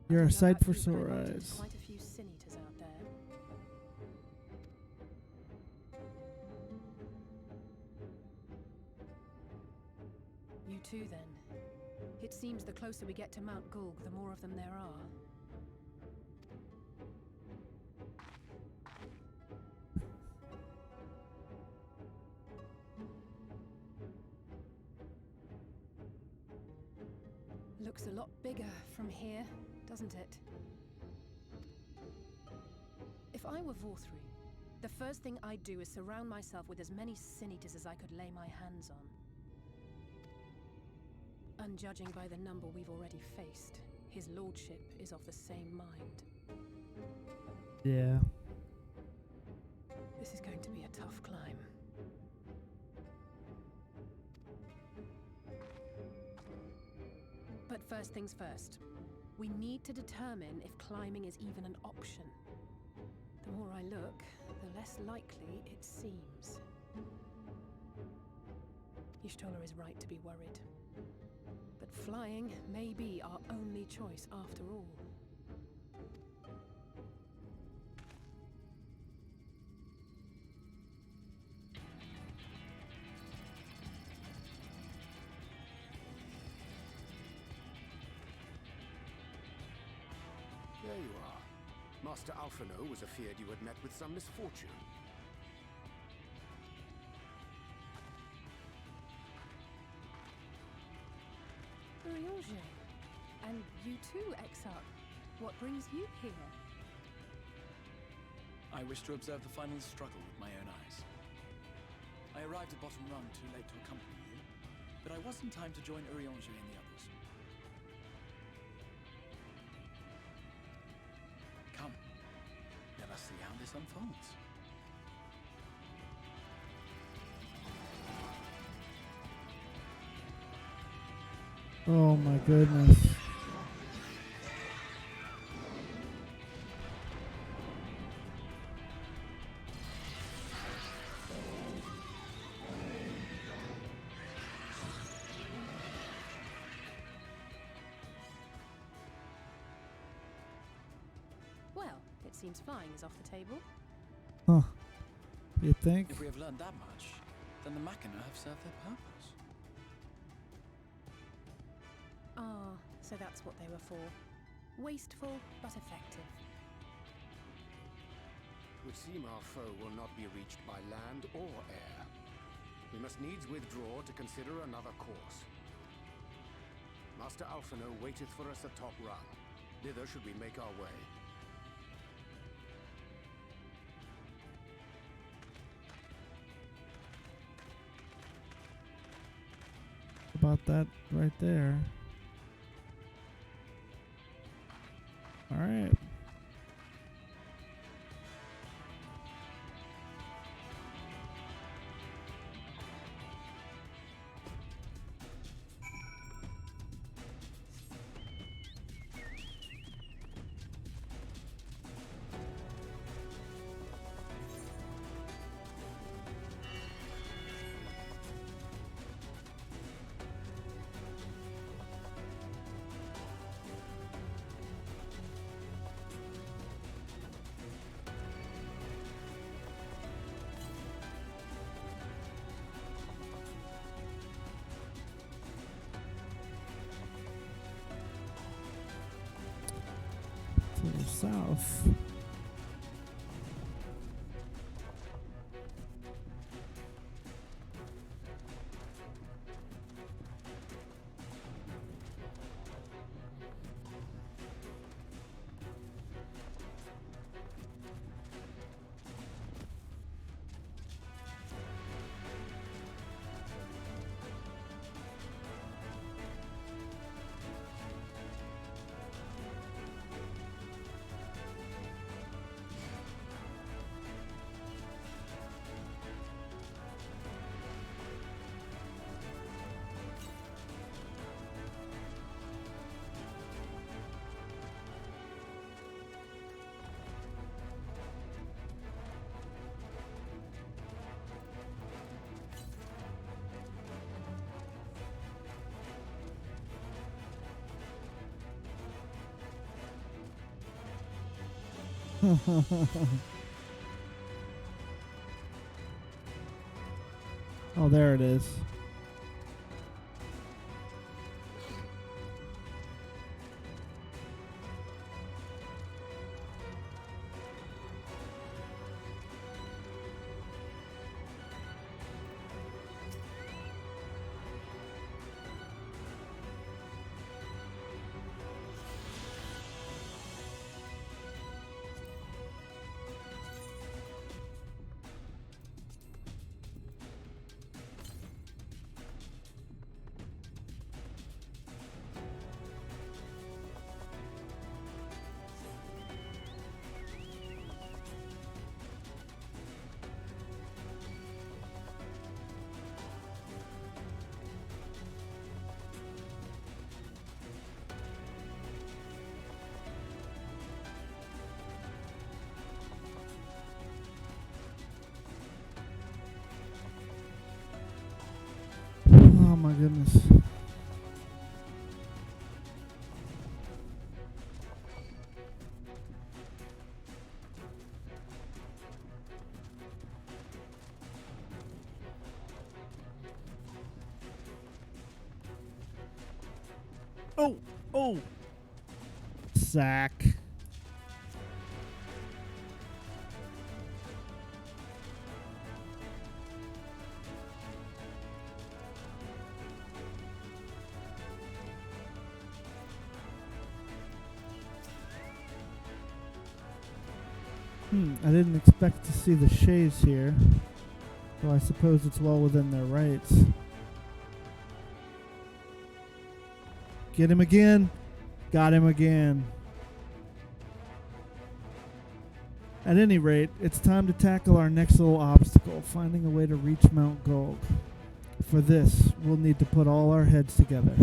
You're a I don't know sight about for you, but sore I've run into eyes. Quite a few sin eaters out there. You too, then. It seems the closer we get to Mount Gulg, the more of them there are. Looks a lot bigger from here, doesn't it? If I were Vorthri, the first thing I'd do is surround myself with as many sin eaters as I could lay my hands on. And judging by the number we've already faced, his lordship is of the same mind. Yeah. This is going to be a tough climb. But first things first. We need to determine if climbing is even an option. The more I look, the less likely it seems. Y'shtola is right to be worried. But flying may be our only choice after all. There you are. Master Alphino was afeard you had met with some misfortune. Urianger. And you too, Exarch. What brings you here? I wish to observe the final struggle with my own eyes. I arrived at Bottom Rung too late to accompany you, but I was in time to join Urianger and the others. Come, let us see how this unfolds. Oh my goodness. Well, it seems flying is off the table. Huh. You think? If we have learned that much, then the Machina have served their purpose. Ah, so that's what they were for. Wasteful, but effective. It would seem our foe will not be reached by land or air. We must needs withdraw to consider another course. Master Alphino waiteth for us atop Rung. Thither should we make our way. About that right there. All right. south. Oh, there it is. Oh my goodness. Oh, oh. Sack. I didn't expect to see the Shays here, so I suppose it's well within their rights. Get him again. Got him again. At any rate, it's time to tackle our next little obstacle, finding a way to reach Mount Gold. For this, we'll need to put all our heads together.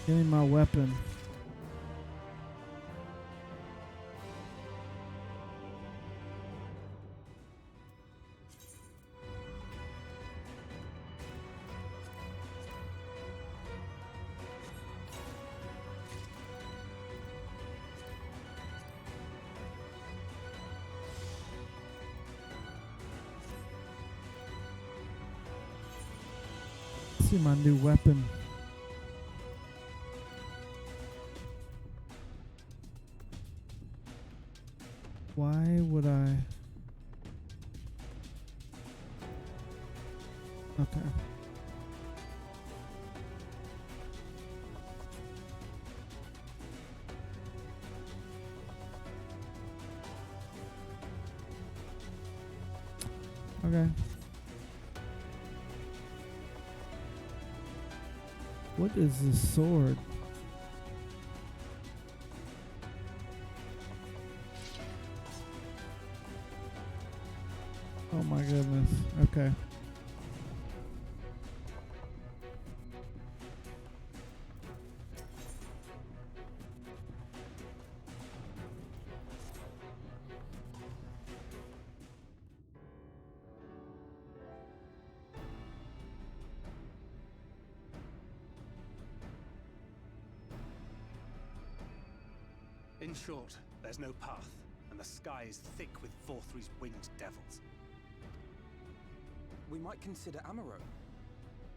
Give me my weapon. See my new weapon. Why would I? Okay. Okay. What is this sword? Oh my goodness. Okay. In short, there's no path, and the sky is thick with Vorthry's winged devils. We might consider Amaro,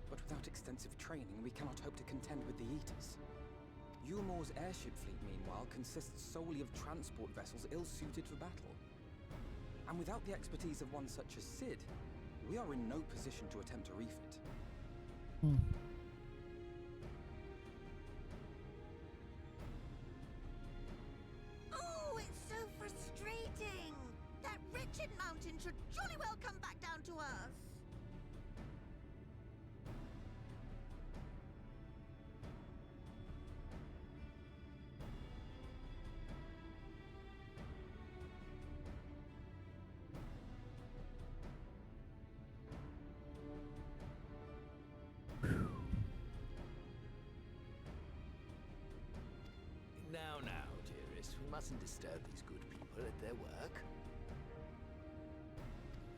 but without extensive training, we cannot hope to contend with the Eaters. Yulmore's airship fleet, meanwhile, consists solely of transport vessels ill-suited for battle. And without the expertise of one such as Sid, we are in no position to attempt a refit. Oh, it's so frustrating! That wretched mountain should jolly well come back down to earth! Now, dearest, we mustn't disturb these good people at their work.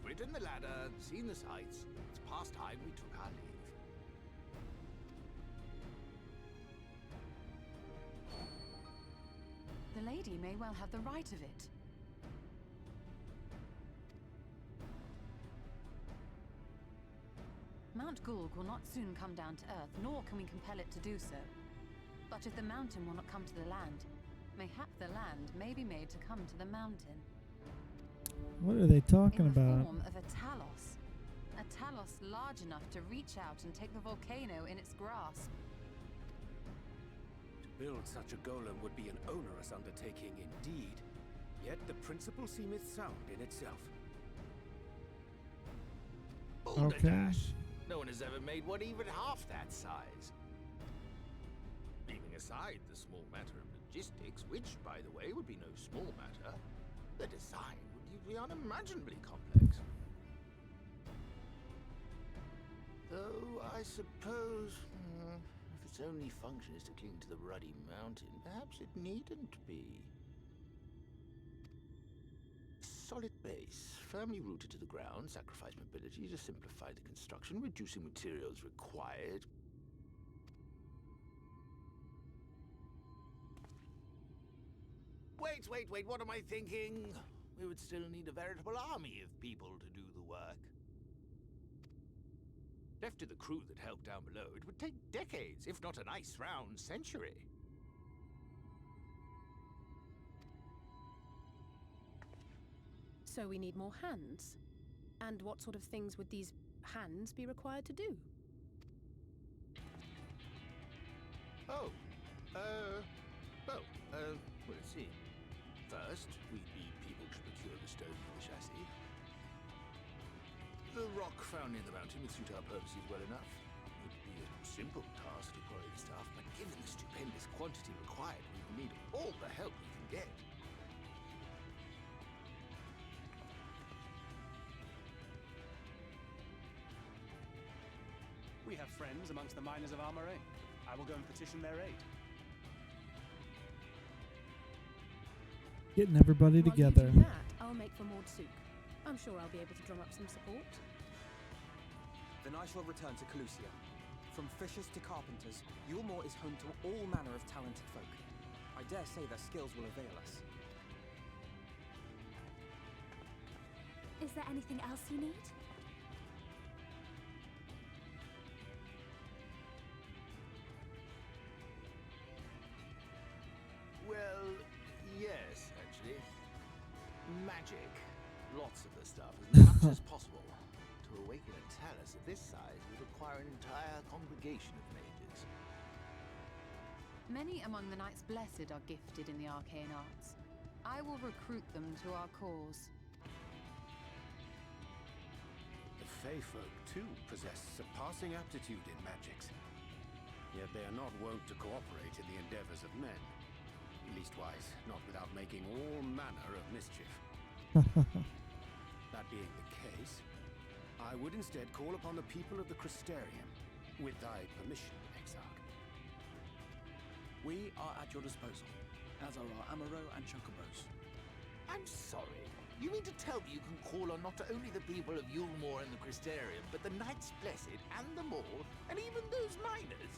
Ridden the ladder, seen the sights. It's past time we took our leave. The lady may well have the right of it. Mount Gulg will not soon come down to Earth, nor can we compel it to do so. But if the mountain will not come to the land, mayhap the land may be made to come to the mountain. What are they talking In the about? form of a talos. A talos large enough to reach out and take the volcano in its grasp. To build such a golem would be an onerous undertaking indeed. Yet the principle seemeth sound in itself. Boulder Okay. dash! No one has ever made one even half that size. Leaving aside the small matter of logistics, which, by the way, would be no small matter, the design would be unimaginably complex. Though, I suppose, if its only function is to cling to the ruddy mountain, perhaps it needn't be. Solid base, firmly rooted to the ground, sacrifice mobility to simplify the construction, reducing materials required. Wait, what am I thinking? We would still need a veritable army of people to do the work. Left to the crew that helped down below, it would take decades, if not a nice round century. So we need more hands. And what sort of things would these hands be required to do? Well, let's see. First, we'd need people to procure the stone for the chassis. The rock found near the mountain would suit our purposes well enough. It would be a simple task to quarry the stuff, but given the stupendous quantity required, we will need all the help we can get. We have friends amongst the miners of Armoray. I will go and petition their aid. Getting everybody While together. you do that, I'll make for Mordsuk. I'm sure I'll be able to drum up some support. Then I shall return to Calusia. From fishers to carpenters, Yulmore is home to all manner of talented folk. I dare say their skills will avail us. Is there anything else you need? Well, yes, actually. Magic. Lots of the stuff, as much as possible. To awaken a talus of this size would require an entire congregation of mages. Many among the Knights Blessed are gifted in the arcane arts. I will recruit them to our cause. The Fey folk, too, possess surpassing aptitude in magics. Yet they are not wont to cooperate in the endeavors of men. Leastwise, not without making all manner of mischief. That being the case, I would instead call upon the people of the Crystarium, with thy permission, Exarch. We are at your disposal, as are our Amaro and Chocobos. I'm sorry. You mean to tell me you can call on not only the people of Yulmore and the Crystarium, but the Knights Blessed and the Mall, and even those miners?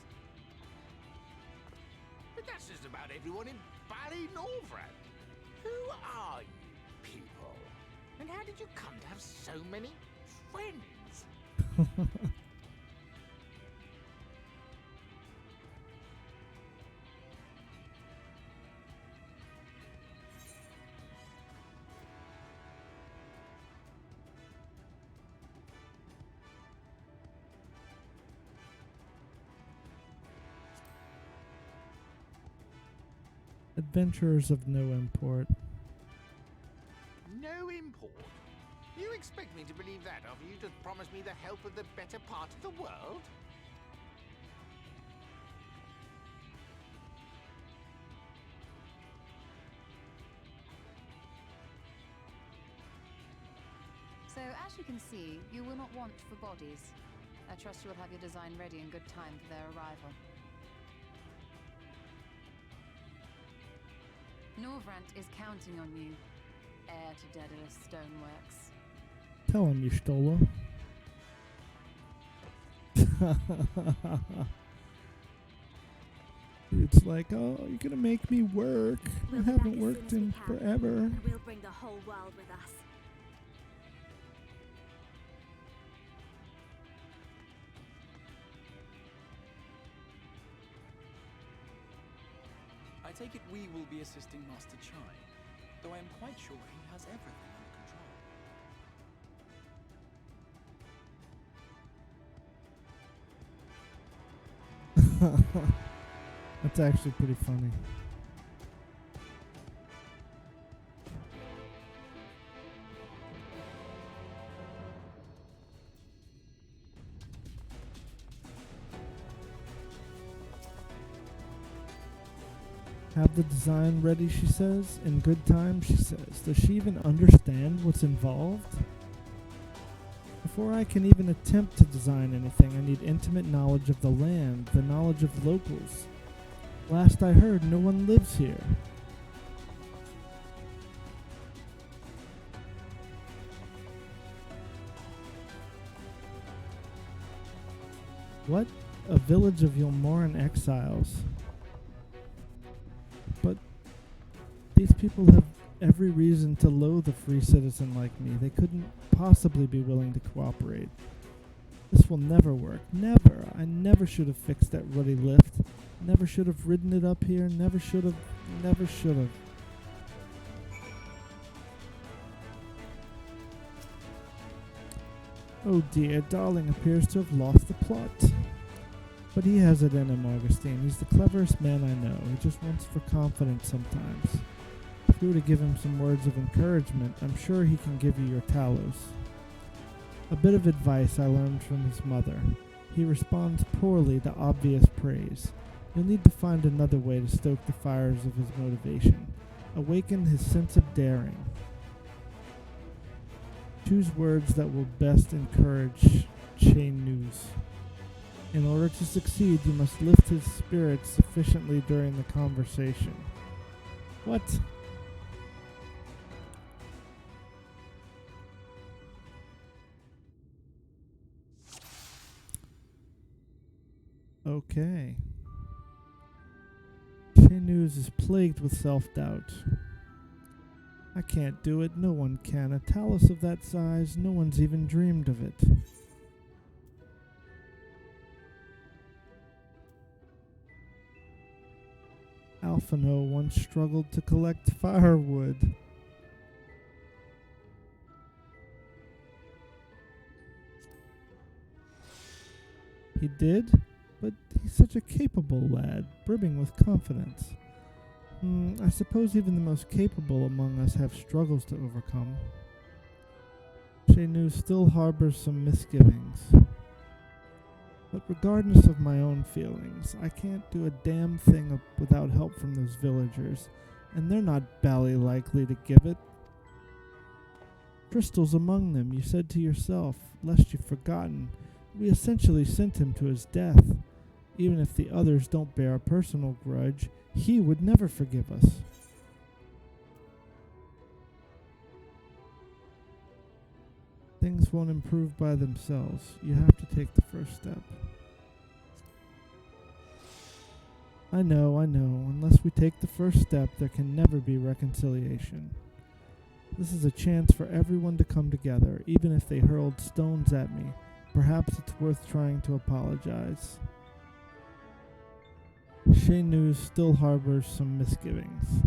But that's just about everyone in Ballynorvrand. Who are you people? And how did you come to have so many friends? Adventurers of no import. No import? You expect me to believe that after you just promised me the help of the better part of the world? So, as you can see, you will not want for bodies. I trust you will have your design ready in good time for their arrival. Norvrant is counting on you, heir to Daedalus Stoneworks. Tell him you stole her. It's like, oh, you're gonna make me work. We'll I be haven't back as worked soon in as we can, forever. and we'll bring the whole world with us. I take it we will be assisting Master Chai, though I am quite sure he has everything under control. That's actually pretty funny. Have the design ready, she says. In good time, she says. Does she even understand what's involved? Before I can even attempt to design anything, I need intimate knowledge of the land, the knowledge of locals. Last I heard, no one lives here. What? A village of Yulmoran exiles. But these people have every reason to loathe a free citizen like me. They couldn't possibly be willing to cooperate. This will never work. Never. I never should have fixed that ruddy lift. Never should have ridden it up here. Never should have. Never should have. Oh dear, Darling appears to have lost the plot. But he has it in him, Augustine. He's the cleverest man I know. He just wants for confidence sometimes. If you were to give him some words of encouragement, I'm sure he can give you your Talos. A bit of advice I learned from his mother. He responds poorly to obvious praise. You'll need to find another way to stoke the fires of his motivation. Awaken his sense of daring. Choose words that will best encourage Chain News. In order to succeed, you must lift his spirits sufficiently during the conversation. What? Okay. News is plagued with self-doubt. I can't do it. No one can. A Talos of that size, no one's even dreamed of it. Alphino once struggled to collect firewood. He did? But he's such a capable lad, brimming with confidence. I suppose even the most capable among us have struggles to overcome. Shenu still harbors some misgivings. But regardless of my own feelings, I can't do a damn thing without help from those villagers, and they're not bally likely to give it. Crystal's among them, you said to yourself, lest you've forgotten. We essentially sent him to his death. Even if the others don't bear a personal grudge, he would never forgive us. Things won't improve by themselves. You have to take the first step. I know. Unless we take the first step, there can never be reconciliation. This is a chance for everyone to come together, even if they hurled stones at me. Perhaps it's worth trying to apologize. Shenu still harbors some misgivings.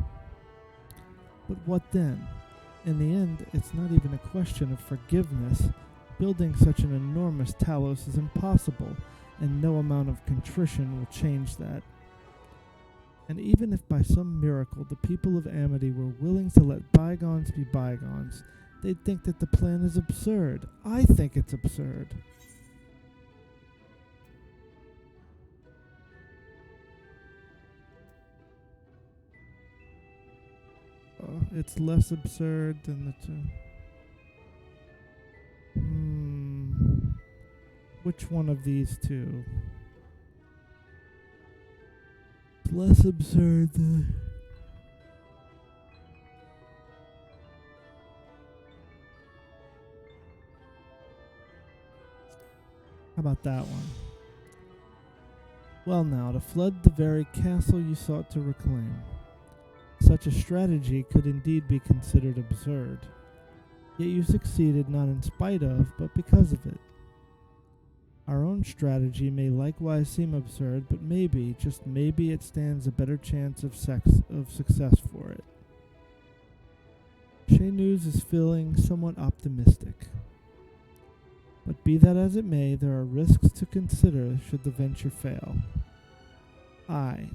But what then? In the end, it's not even a question of forgiveness. Building such an enormous Talos is impossible, and no amount of contrition will change that. And even if by some miracle the people of Amity were willing to let bygones be bygones, they'd think that the plan is absurd. I think it's absurd. It's less absurd than the two. Which one of these two? It's less absurd than... How about that one? Well now, to flood the very castle you sought to reclaim. Such a strategy could indeed be considered absurd. Yet you succeeded not in spite of, but because of it. Our own strategy may likewise seem absurd, but maybe, just maybe, it stands a better chance of success for it. Chez News is feeling somewhat optimistic. But be that as it may, there are risks to consider should the venture fail.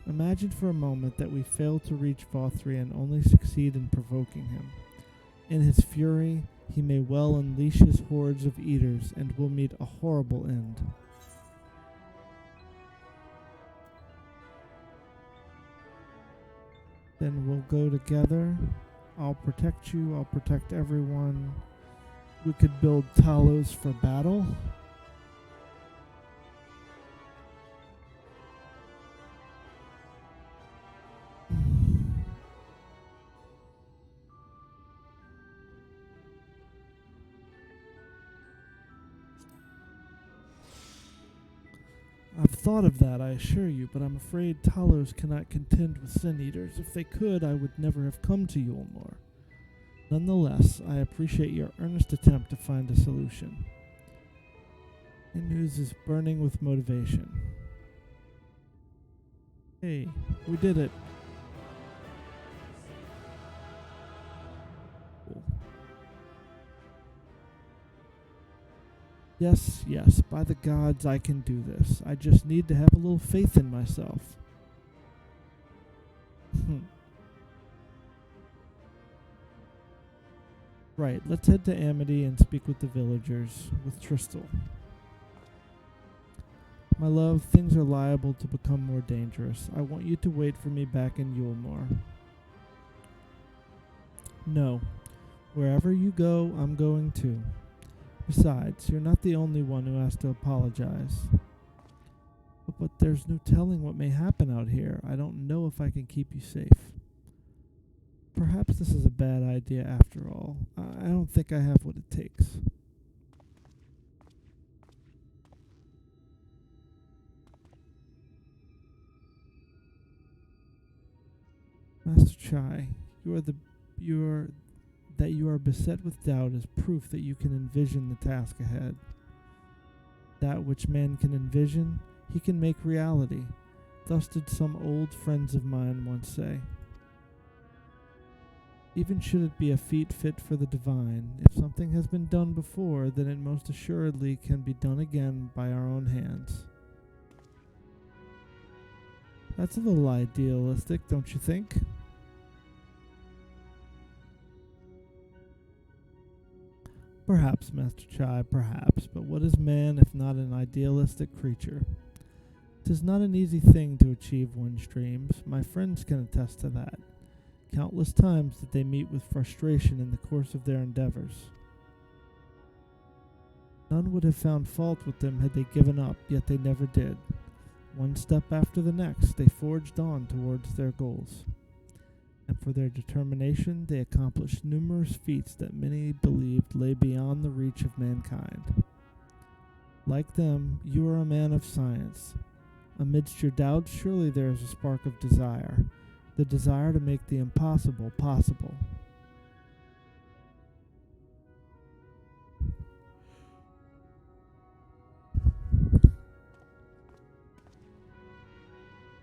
Imagine for a moment that we fail to reach Vothri and only succeed in provoking him. In his fury, he may well unleash his hordes of eaters and will meet a horrible end. Then we'll go together. I'll protect you, I'll protect everyone. We could build Talos for battle. I've thought of that, I assure you, but I'm afraid Talos cannot contend with Sin Eaters. If they could, I would never have come to Yulmore. Nonetheless, I appreciate your earnest attempt to find a solution. News is burning with motivation. Hey, we did it. Cool. Yes, by the gods, I can do this. I just need to have a little faith in myself. Right, let's head to Amity and speak with the villagers, with Tristal. My love, things are liable to become more dangerous. I want you to wait for me back in Yulmore. No. Wherever you go, I'm going too. Besides, you're not the only one who has to apologize. But there's no telling what may happen out here. I don't know if I can keep you safe. Perhaps this is a bad idea after all. I don't think I have what it takes. Master Chai, that you are beset with doubt is proof that you can envision the task ahead. That which man can envision, he can make reality. Thus did some old friends of mine once say. Even should it be a feat fit for the divine, if something has been done before, then it most assuredly can be done again by our own hands. That's a little idealistic, don't you think? Perhaps, Master Chai, perhaps, but what is man if not an idealistic creature? 'Tis not an easy thing to achieve one's dreams. My friends can attest to that. Countless times did they meet with frustration in the course of their endeavors. None would have found fault with them had they given up, yet they never did. One step after the next, they forged on towards their goals. And for their determination, they accomplished numerous feats that many believed lay beyond the reach of mankind. Like them, you are a man of science. Amidst your doubts, surely there is a spark of desire, the desire to make the impossible possible.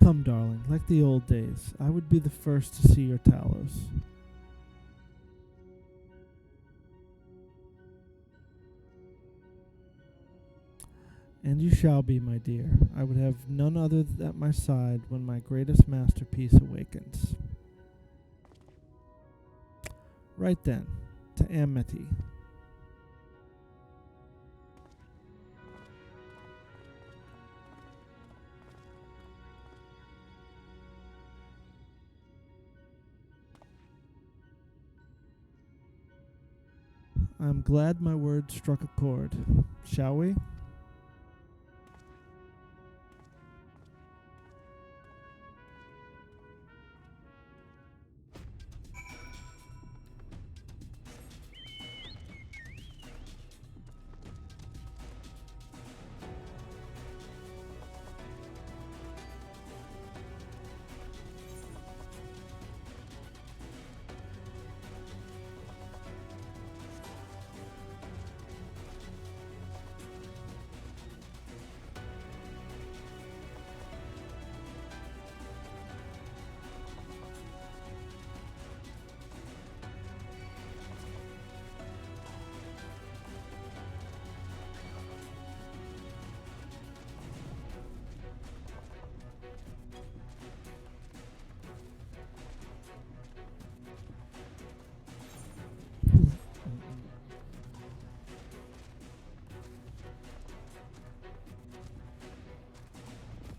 Come, darling, like the old days, I would be the first to see your Talos. And you shall be, my dear. I would have none other at my side when my greatest masterpiece awakens. Right then, to Amity. I'm glad my words struck a chord. Shall we?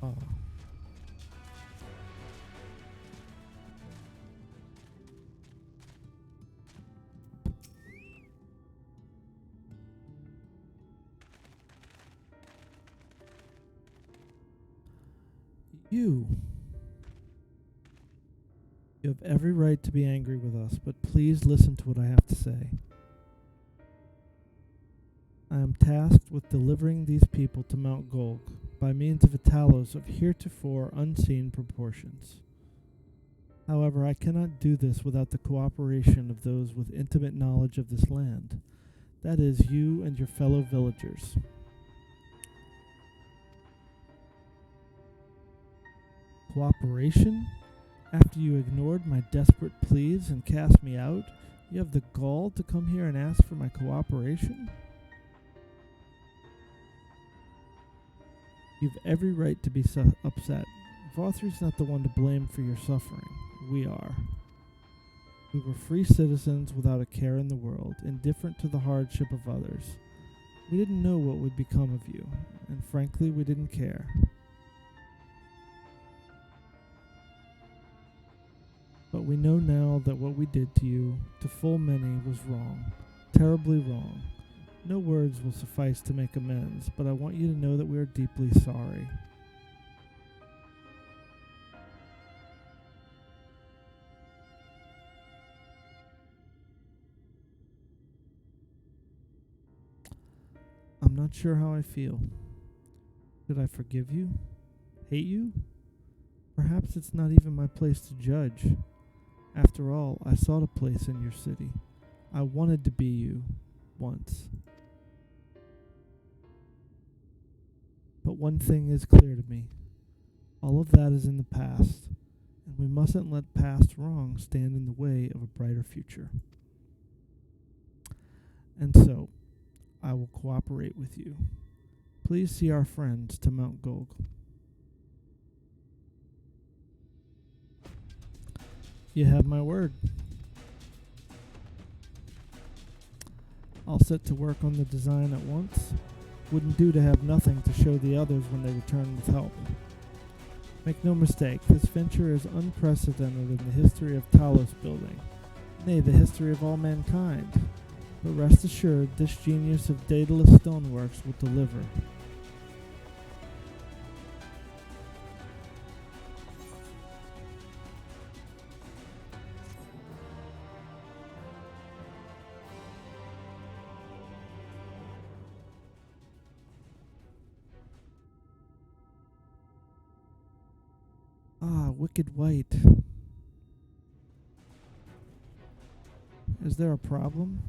Oh. You have every right to be angry with us, but please listen to what I have to say. I am tasked with delivering these people to Mount Golg by means of a talos of heretofore unseen proportions. However, I cannot do this without the cooperation of those with intimate knowledge of this land. That is, you and your fellow villagers. Cooperation? After you ignored my desperate pleas and cast me out, you have the gall to come here and ask for my cooperation? You've every right to be upset. Vothri's not the one to blame for your suffering. We are. We were free citizens without a care in the world, indifferent to the hardship of others. We didn't know what would become of you, and frankly, we didn't care. But we know now that what we did to you, to full many, was wrong, terribly wrong. No words will suffice to make amends, but I want you to know that we are deeply sorry. I'm not sure how I feel. Should I forgive you? Hate you? Perhaps it's not even my place to judge. After all, I sought a place in your city. I wanted to be you, once. But one thing is clear to me. All of that is in the past, and we mustn't let past wrong stand in the way of a brighter future. And so, I will cooperate with you. Please see our friends to Mount Golg. You have my word. I'll set to work on the design at once. Wouldn't do to have nothing to show the others when they return with help. Make no mistake, this venture is unprecedented in the history of Talos building, nay, the history of all mankind. But rest assured, this genius of Daedalus Stoneworks will deliver. Ah, Wicked White. Is there a problem?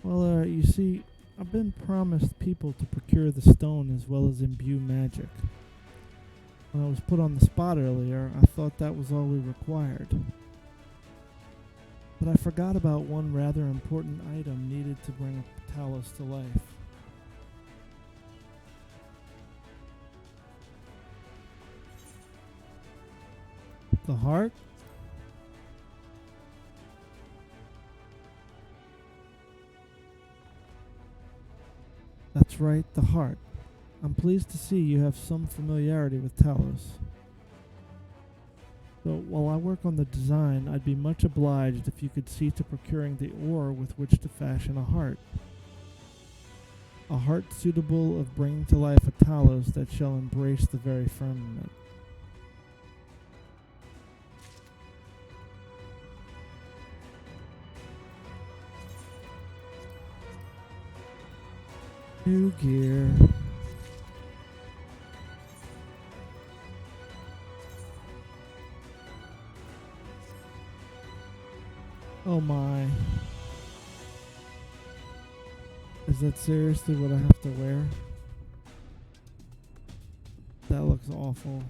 Well, you see, I've been promised people to procure the stone as well as imbue magic. When I was put on the spot earlier, I thought that was all we required. But I forgot about one rather important item needed to bring Talos to life. The heart? That's right, the heart. I'm pleased to see you have some familiarity with Talos. So while I work on the design, I'd be much obliged if you could see to procuring the ore with which to fashion a heart. A heart suitable of bringing to life a Talos that shall embrace the very firmament. New gear. Oh my. Is that seriously what I have to wear? That looks awful.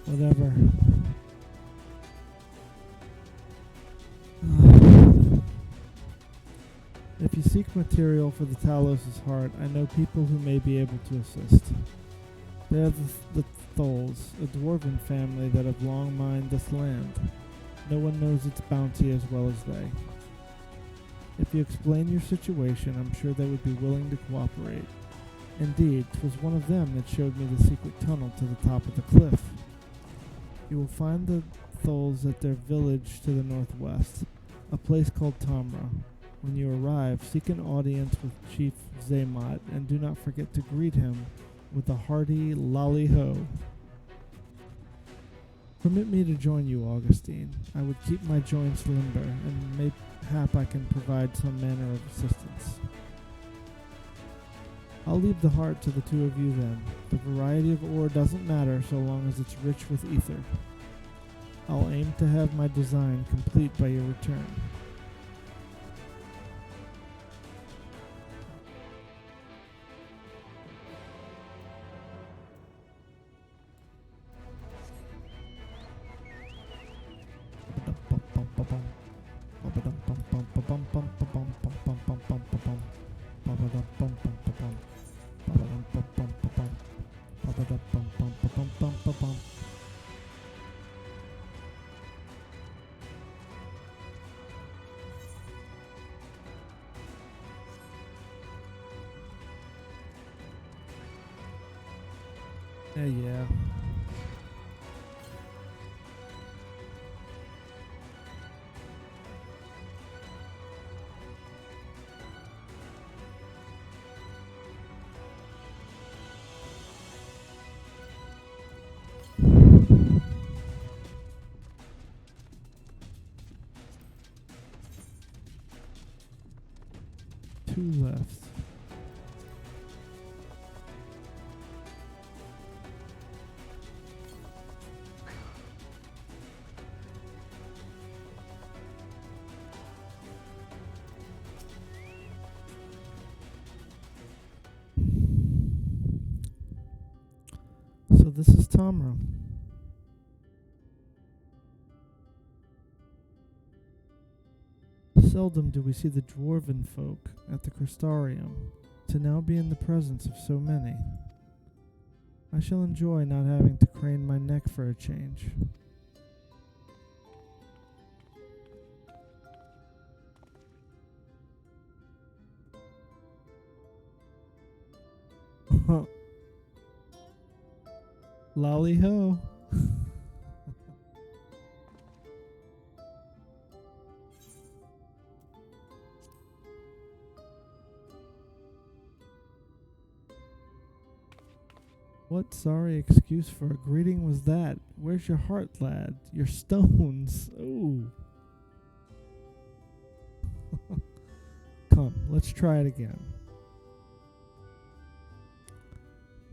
Whatever. If you seek material for the Talos' heart, I know people who may be able to assist. They are the Tholes, a dwarven family that have long mined this land. No one knows its bounty as well as they. If you explain your situation, I'm sure they would be willing to cooperate. Indeed, 'twas one of them that showed me the secret tunnel to the top of the cliff. You will find the Tholes at their village to the northwest, a place called Tamra. When you arrive, seek an audience with Chief Zaymot, and do not forget to greet him with a hearty lolly-ho. Permit me to join you, Augustine. I would keep my joints limber, and mayhap I can provide some manner of assistance. I'll leave the heart to the two of you then. The variety of ore doesn't matter so long as it's rich with ether. I'll aim to have my design complete by your return. Yeah. Two left. So this is Tamra. Seldom do we see the dwarven folk at the Crystarium, to now be in the presence of so many. I shall enjoy not having to crane my neck for a change. Lolly ho. What sorry excuse for a greeting was that? Where's your heart, lad? Your stones. Ooh. Come, let's try it again.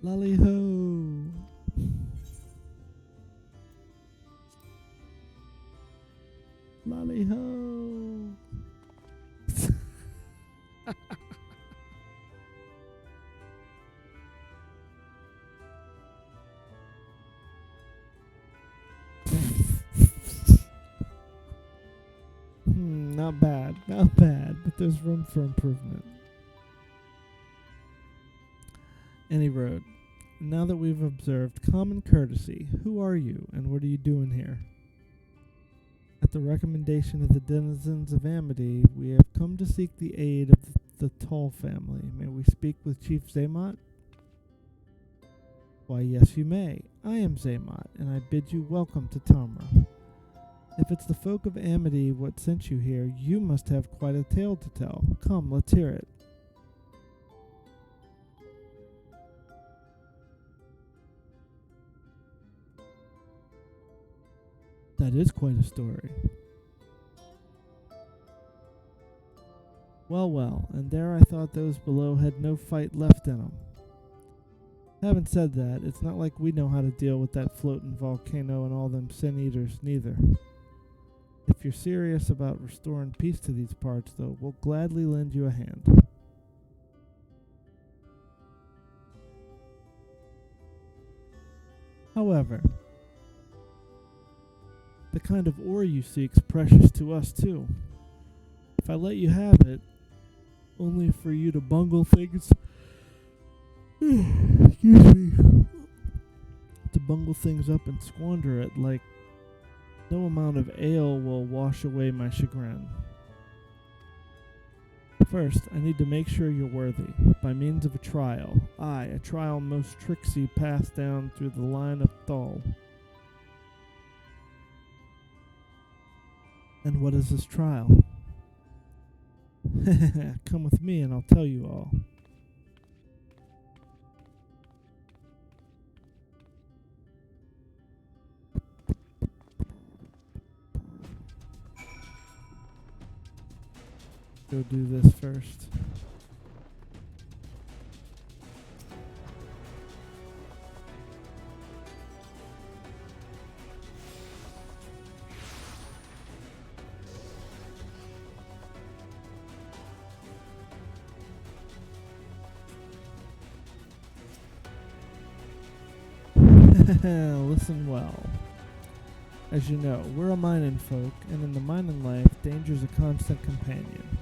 Lolly ho. Lolly ho. Not bad, but there's room for improvement. Any road. now that we've observed common courtesy, who are you, and what are you doing here? At the recommendation of the denizens of Amity, we have come to seek the aid of the Tull family. May we speak with Chief Zaymot? Why, yes, you may. I am Zaymot, and I bid you welcome to Tamra. If it's the folk of Amity what sent you here, you must have quite a tale to tell. Come, let's hear it. That is quite a story. Well, and there I thought those below had no fight left in 'em. Having said that, it's not like we know how to deal with that floating volcano and all them sin-eaters, neither. If you're serious about restoring peace to these parts, though, we'll gladly lend you a hand. However, the kind of ore you seek's precious to us, too. If I let you have it, only for you to bungle things... excuse me. To bungle things up and squander it like no amount of ale will wash away my chagrin. First, I need to make sure you're worthy, by means of a trial. Aye, a trial most tricksy passed down through the line of Thal. And what is this trial? Come with me and I'll tell you all. Go do this first. Listen well. As you know, we're a mining folk, and in the mining life, danger's a constant companion.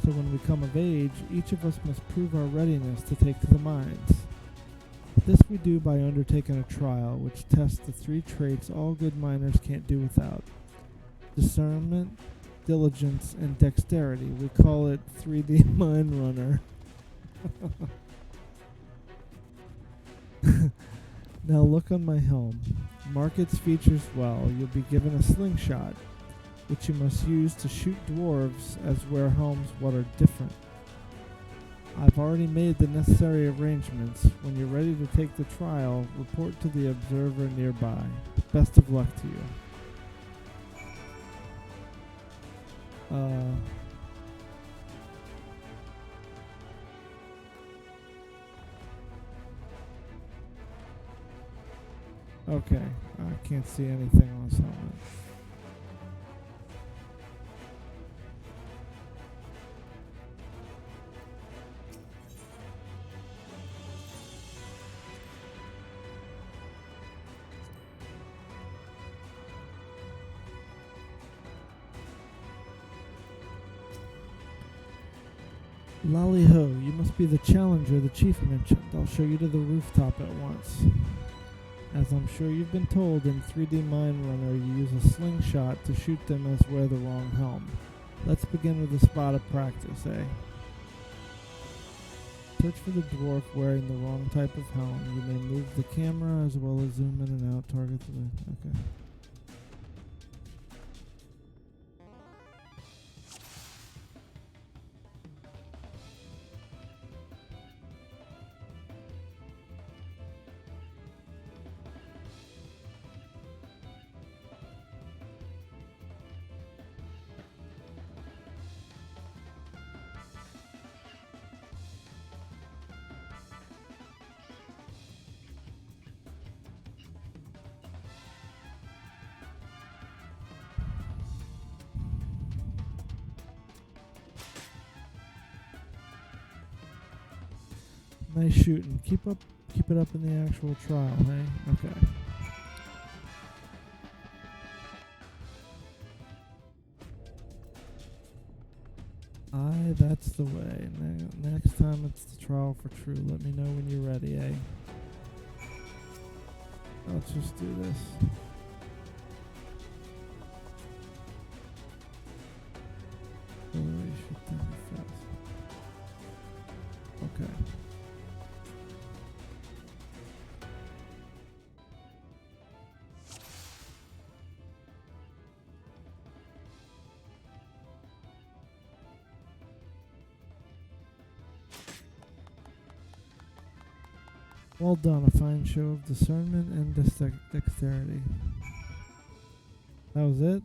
So when we come of age, each of us must prove our readiness to take to the mines. This we do by undertaking a trial, which tests the 3 traits all good miners can't do without. Discernment, diligence, and dexterity. We call it 3D Mine Runner. Now look on my helm. Mark its features well. You'll be given a slingshot, which you must use to shoot dwarves as wear helms what are different. I've already made the necessary arrangements. When you're ready to take the trial, report to the observer nearby. Best of luck to you. Okay, I can't see anything on his helmet. Lally-ho, you must be the challenger the chief mentioned. I'll show you to the rooftop at once. As I'm sure you've been told, in 3D Mine Runner you use a slingshot to shoot them as wear the wrong helm. Let's begin with a spot of practice, eh? Search for the dwarf wearing the wrong type of helm. You may move the camera as well as zoom in and out targets. Okay. Nice shooting. Keep it up in the actual trial, hey? Okay. Aye, that's the way. Next time it's the trial for true. Let me know when you're ready, eh? Let's just do this. Okay. Well done, a fine show of discernment and dexterity. That was it?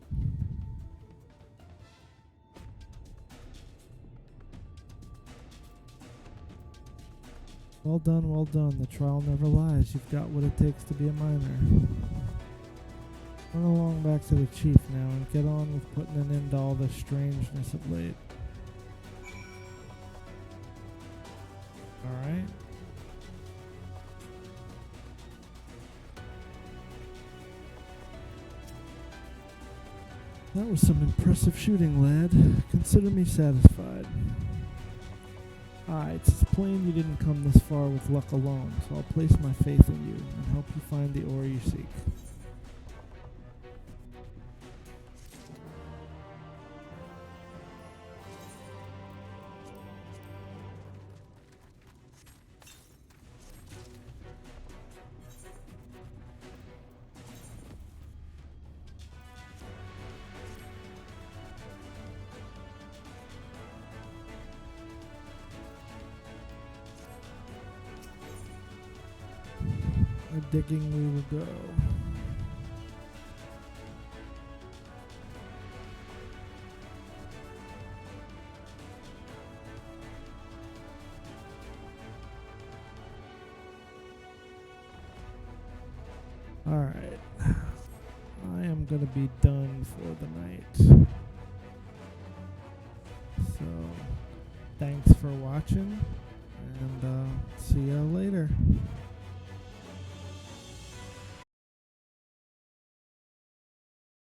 Well done, well done. The trial never lies. You've got what it takes to be a miner. Run along back to the chief now and get on with putting an end to all this strangeness of late. Alright. That was some impressive shooting, lad. Consider me satisfied. It's plain you didn't come this far with luck alone, so I'll place my faith in you and help you find the ore you seek. Digging we will go. Alright. I am gonna be done for the night. So, thanks for watching.